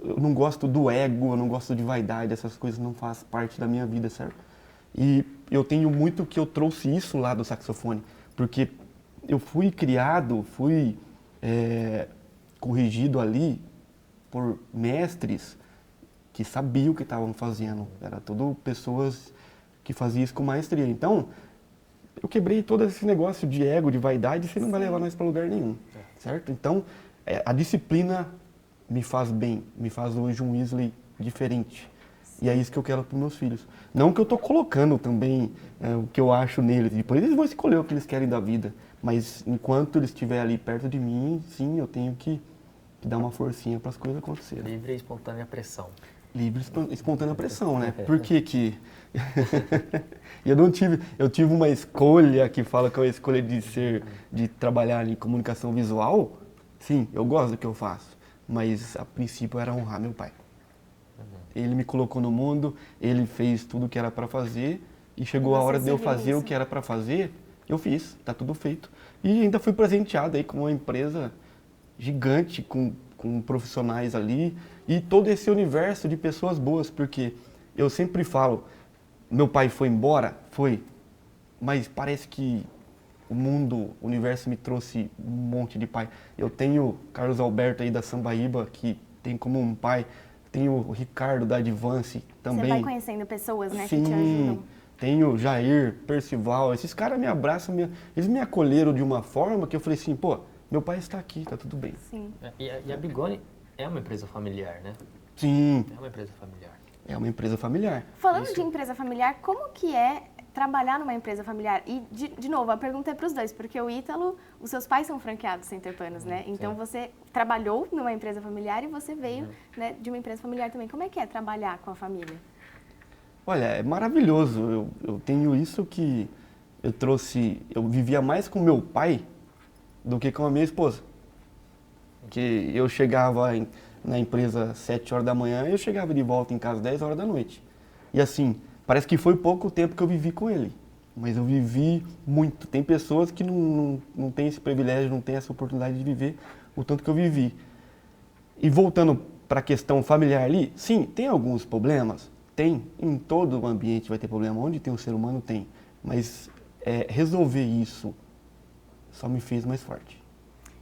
eu não gosto do ego, eu não gosto de vaidade, essas coisas não fazem parte da minha vida, certo? E eu tenho muito que eu trouxe isso lá do saxofone, porque eu fui criado, fui corrigido ali por mestres que sabiam o que estavam fazendo, era tudo pessoas que faziam isso com maestria. Então, eu quebrei todo esse negócio de ego, de vaidade, você não vai levar nós para lugar nenhum, certo? Então, a disciplina me faz bem, me faz hoje um Wesley diferente. E é isso que eu quero para os meus filhos. Não que eu estou colocando também o que eu acho neles, depois eles vão escolher o que eles querem da vida, mas enquanto eles estiverem ali perto de mim, sim, eu tenho que dar uma forcinha para as coisas acontecerem. Livre e espontânea pressão. Livre e espontânea pressão, né? Por que eu tive uma escolha que fala que é uma escolha de trabalhar em comunicação visual. Sim, eu gosto do que eu faço, mas a princípio era honrar meu pai. Ele me colocou no mundo, ele fez tudo o que era para fazer e chegou a hora de eu fazer o que era para fazer, eu fiz, tá tudo feito. E ainda fui presenteado aí com uma empresa gigante, com profissionais ali e todo esse universo de pessoas boas, porque eu sempre falo, meu pai foi embora? Foi, mas parece que o mundo, o universo me trouxe um monte de pai. Eu tenho Carlos Alberto aí da Sambaíba, que tem como um pai, tenho o Ricardo da Advance também. Você vai conhecendo pessoas, né, Sim, que te ajudam. Tenho Jair, Percival, esses caras me abraçam, eles me acolheram de uma forma que eu falei assim, pô, meu pai está aqui, tá tudo bem. Sim. E a Bigoni é uma empresa familiar, né? Sim. É uma empresa familiar. É uma empresa familiar. Falando de empresa familiar, como que é trabalhar numa empresa familiar? E, de novo, a pergunta é para os dois, porque o Ítalo, os seus pais são franqueados Center Panos, né? Então você trabalhou numa empresa familiar e você veio né, de uma empresa familiar também. Como é que é trabalhar com a família? Olha, é maravilhoso. Eu tenho isso que eu vivia mais com meu pai do que com a minha esposa. Que eu chegava na empresa às 7 horas da manhã e eu chegava de volta em casa às 10 horas da noite. E assim, parece que foi pouco tempo que eu vivi com ele, mas eu vivi muito. Tem pessoas que não têm esse privilégio, não têm essa oportunidade de viver o tanto que eu vivi. E voltando para a questão familiar ali, sim, tem alguns problemas? Tem. Em todo o ambiente vai ter problema. Onde tem um ser humano, tem. Mas resolver isso só me fez mais forte.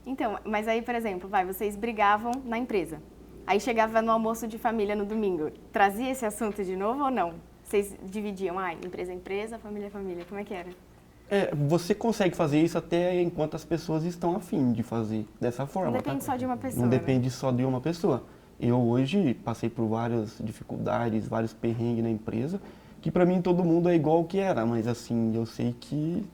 Então, mas aí, por exemplo, vocês brigavam na empresa. Aí chegava no almoço de família no domingo. Trazia esse assunto de novo ou não? Vocês dividiam, empresa é empresa, família é família. Como é que era? Você consegue fazer isso até enquanto as pessoas estão afim de fazer dessa forma. Não depende só de uma pessoa. Não né? depende só de uma pessoa. Eu hoje passei por várias dificuldades, vários perrengues na empresa, que para mim todo mundo é igual que era, mas assim, eu sei que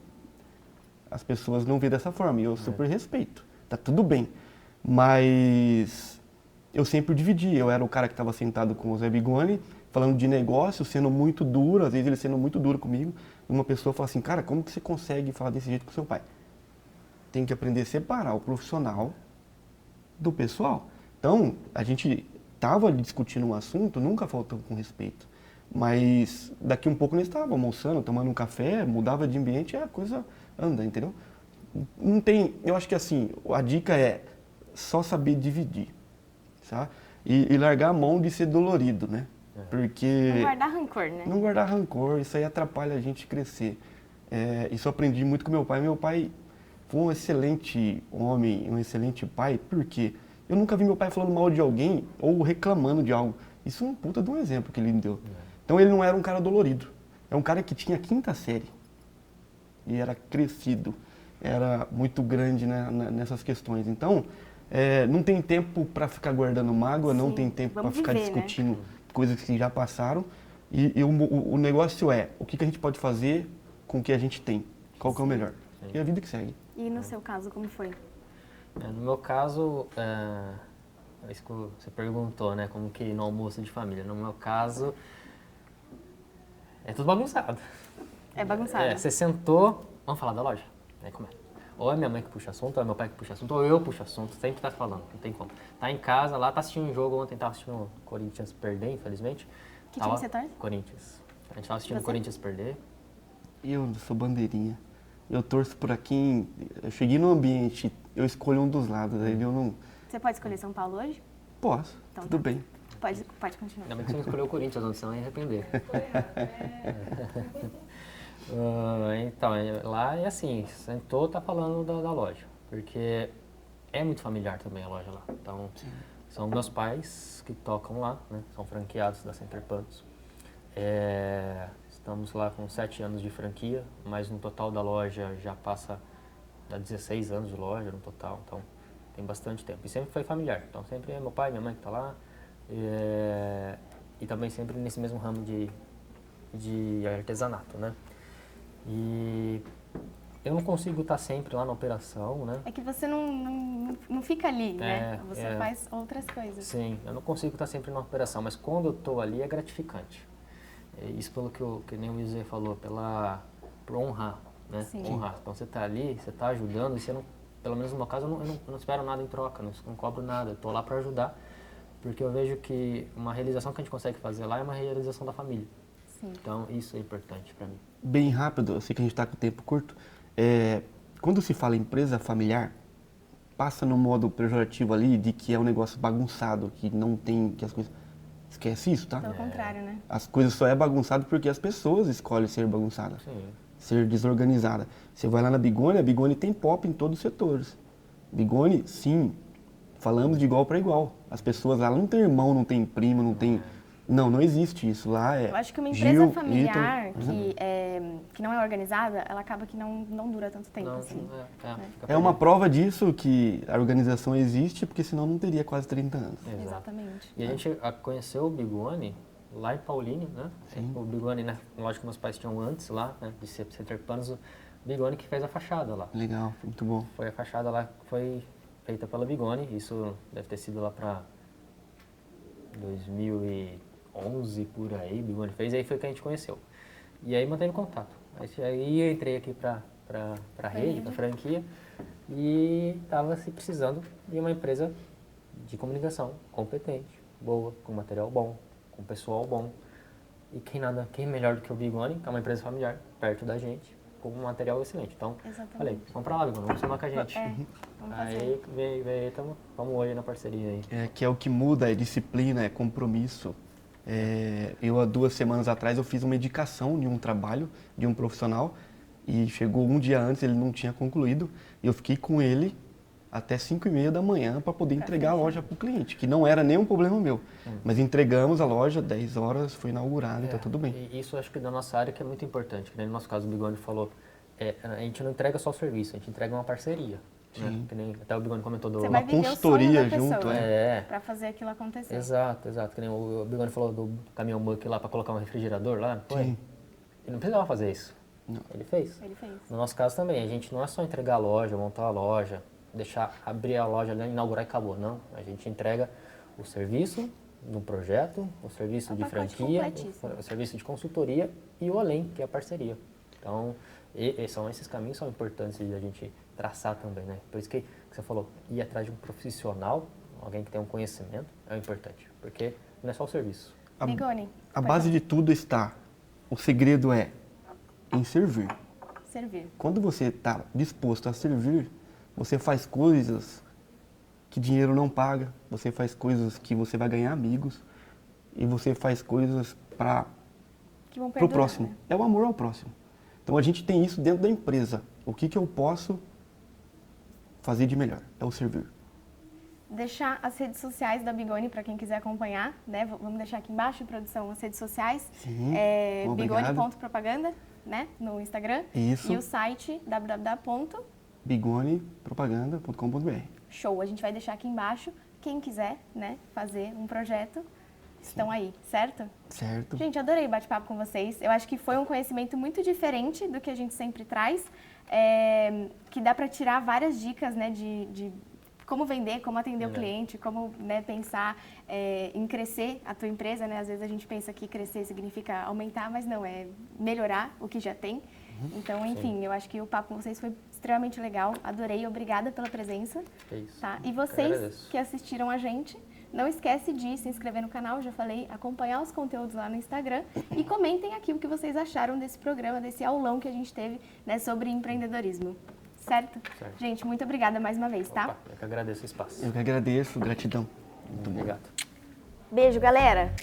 as pessoas não veem dessa forma e eu super respeito. Tá tudo bem. Mas eu sempre dividi. Eu era o cara que estava sentado com o Zé Bigoni, falando de negócio, sendo muito duro, às vezes ele sendo muito duro comigo. Uma pessoa fala assim, cara, como que você consegue falar desse jeito com seu pai? Tem que aprender a separar o profissional do pessoal. Então, a gente estava discutindo um assunto, nunca faltou com respeito. Mas daqui um pouco nós estávamos almoçando, tomando um café, mudava de ambiente, a coisa anda, entendeu? Não tem, eu acho que assim, a dica é só saber dividir, sabe? E largar a mão de ser dolorido, né? Porque... Não guardar rancor, né? Não guardar rancor, isso aí atrapalha a gente crescer. Isso eu aprendi muito com meu pai. Meu pai foi um excelente homem, um excelente pai, porque eu nunca vi meu pai falando mal de alguém ou reclamando de algo. Isso é um puta de um exemplo que ele me deu. Então ele não era um cara dolorido. É um cara que tinha 5ª série. E era crescido. Era muito grande, né, nessas questões. Então, não tem tempo para ficar guardando mágoa, Sim, não tem tempo para ficar viver, discutindo né? coisas que já passaram. E o negócio é, o que a gente pode fazer com o que a gente tem? Qual que é o melhor? E a vida que segue. E no seu caso, como foi? No meu caso, é isso que você perguntou, né? Como que no almoço de família. No meu caso, é tudo bagunçado. É bagunçado. Você sentou, vamos falar da loja? Aí começa. Ou é minha mãe que puxa assunto, ou é meu pai que puxa assunto, ou eu puxo assunto, sempre tá falando, não tem como. Tá em casa, lá tá assistindo um jogo, ontem tava assistindo o Corinthians perder, infelizmente. Que time você torce? Corinthians. A gente tava assistindo o Você? Corinthians perder. Eu sou bandeirinha. Eu torço por aqui, eu cheguei no ambiente, eu escolho um dos lados, aí eu não... Você pode escolher São Paulo hoje? Posso, Então tudo tá. bem. Pode continuar. Ainda bem que você não escolheu o Corinthians, onde você não ia arrepender. Então, lá é assim, sentou, tá falando da loja, porque é muito familiar também a loja lá. Então, são meus pais que tocam lá, né? São franqueados da Center Puntos. Estamos lá com 7 anos de franquia, mas no total da loja já passa 16 anos de loja no total, então tem bastante tempo. E sempre foi familiar, então sempre é meu pai, minha mãe que tá lá, e também sempre nesse mesmo ramo de artesanato, né? E eu não consigo estar sempre lá na operação, né? É que você não fica ali, né? Você faz outras coisas. Sim, eu não consigo estar sempre na operação, mas quando eu estou ali é gratificante. Isso pelo que nem o Izzy falou, por honrar, né? Sim. Honrar. Então você está ali, você está ajudando, e você não, pelo menos no meu caso, eu não espero nada em troca, não cobro nada, eu estou lá para ajudar, porque eu vejo que uma realização que a gente consegue fazer lá é uma realização da família. Sim. Então isso é importante para mim. Bem rápido, eu sei que a gente está com o tempo curto. Quando se fala empresa familiar, passa no modo pejorativo ali de que é um negócio bagunçado, que não tem, que as coisas... Esquece isso, tá? Pelo contrário, né? As coisas só é bagunçado porque as pessoas escolhem ser bagunçadas, Sim. ser desorganizada. Você vai lá na Bigoni, a Bigoni tem pop em todos os setores. Bigoni, sim, falamos de igual para igual. As pessoas lá não tem irmão, não tem primo, não tem... Não existe isso. Lá Eu acho que uma empresa familiar que não é organizada, ela acaba que não dura tanto tempo. Assim. É uma prova disso que a organização existe, porque senão não teria quase 30 anos. Exatamente. E a gente conheceu o Bigoni lá em Paulínia, né? Sim. O Bigoni, né? Lógico que meus pais tinham antes lá, né? De ser Center Puntos, o Bigoni que fez a fachada lá. Legal, muito bom. Foi a fachada lá que foi feita pela Bigoni, isso deve ter sido lá para 2011 por aí, Bigoni fez, e aí foi que a gente conheceu. E aí manteve contato. Aí eu entrei aqui para a rede, para a franquia, e estava se precisando de uma empresa de comunicação competente, boa, com material bom, com pessoal bom. E quem melhor do que o Bigoni, que é uma empresa familiar, perto da gente, com um material excelente. Então, Exatamente. falei, vamos pra lá, Bigoni, vamos somar com a gente. Vamos Aí, vamos hoje na parceria aí. Que é o que muda, é disciplina, é compromisso. Eu, há 2 semanas atrás, eu fiz uma indicação de um trabalho, de um profissional, e chegou um dia antes, ele não tinha concluído, e eu fiquei com ele até 5h30 da manhã para poder entregar a loja para o cliente, que não era nenhum problema meu. Mas entregamos a loja, 10 horas, foi inaugurado, tá tudo bem. E isso acho que da nossa área que é muito importante, que nem no nosso caso o Bigoni falou, a gente não entrega só o serviço, a gente entrega uma parceria. Né? Que nem até o Bigoni comentou do... Você vai uma viver consultoria o sonho da junto, pessoa, para fazer aquilo acontecer. Exato. Que nem o Bigoni falou do caminhão Muck lá para colocar um refrigerador lá. Pô, ele não precisava fazer isso. Não. Ele fez. Ele fez. No nosso caso também, a gente não é só entregar a loja, montar a loja, abrir a loja, inaugurar e acabou. Não, a gente entrega o serviço do projeto, o serviço de franquia, o serviço de consultoria e o além, que é a parceria. Então, esses caminhos são importantes de a gente traçar também, né? Por isso que você falou, ir atrás de um profissional, alguém que tem um conhecimento, é importante, porque não é só o serviço. Bigoni, A base de tudo está, o segredo é em servir. Servir. Quando você está disposto a servir, você faz coisas que dinheiro não paga, você faz coisas que você vai ganhar amigos e você faz coisas para o próximo. Né? É o amor ao próximo. Então a gente tem isso dentro da empresa. O que eu posso fazer de melhor? É o servir. Deixar as redes sociais da Bigoni para quem quiser acompanhar, né? Vamos deixar aqui embaixo, produção, as redes sociais. Sim, bigoni.propaganda, né? No Instagram. Isso. E o site bigonipropaganda.com.br. Show, a gente vai deixar aqui embaixo. Quem quiser, né, fazer um projeto, estão aí, certo? Certo. Gente, adorei o bate-papo com vocês. Eu acho que foi um conhecimento muito diferente do que a gente sempre traz, que dá para tirar várias dicas, né, de como vender, como atender o cliente, como, né, pensar em crescer a tua empresa, né? Às vezes a gente pensa que crescer significa aumentar, mas não, é melhorar o que já tem. Então, enfim, eu acho que o papo com vocês foi extremamente legal. Adorei, obrigada pela presença. É isso. Tá? E vocês que assistiram a gente, não esquece de se inscrever no canal, já falei, acompanhar os conteúdos lá no Instagram e comentem aqui o que vocês acharam desse programa, desse aulão que a gente teve, né, sobre empreendedorismo. Certo? Gente, muito obrigada mais uma vez, tá? Eu que agradeço o espaço. Eu que agradeço, gratidão. Muito obrigado. Beijo, galera!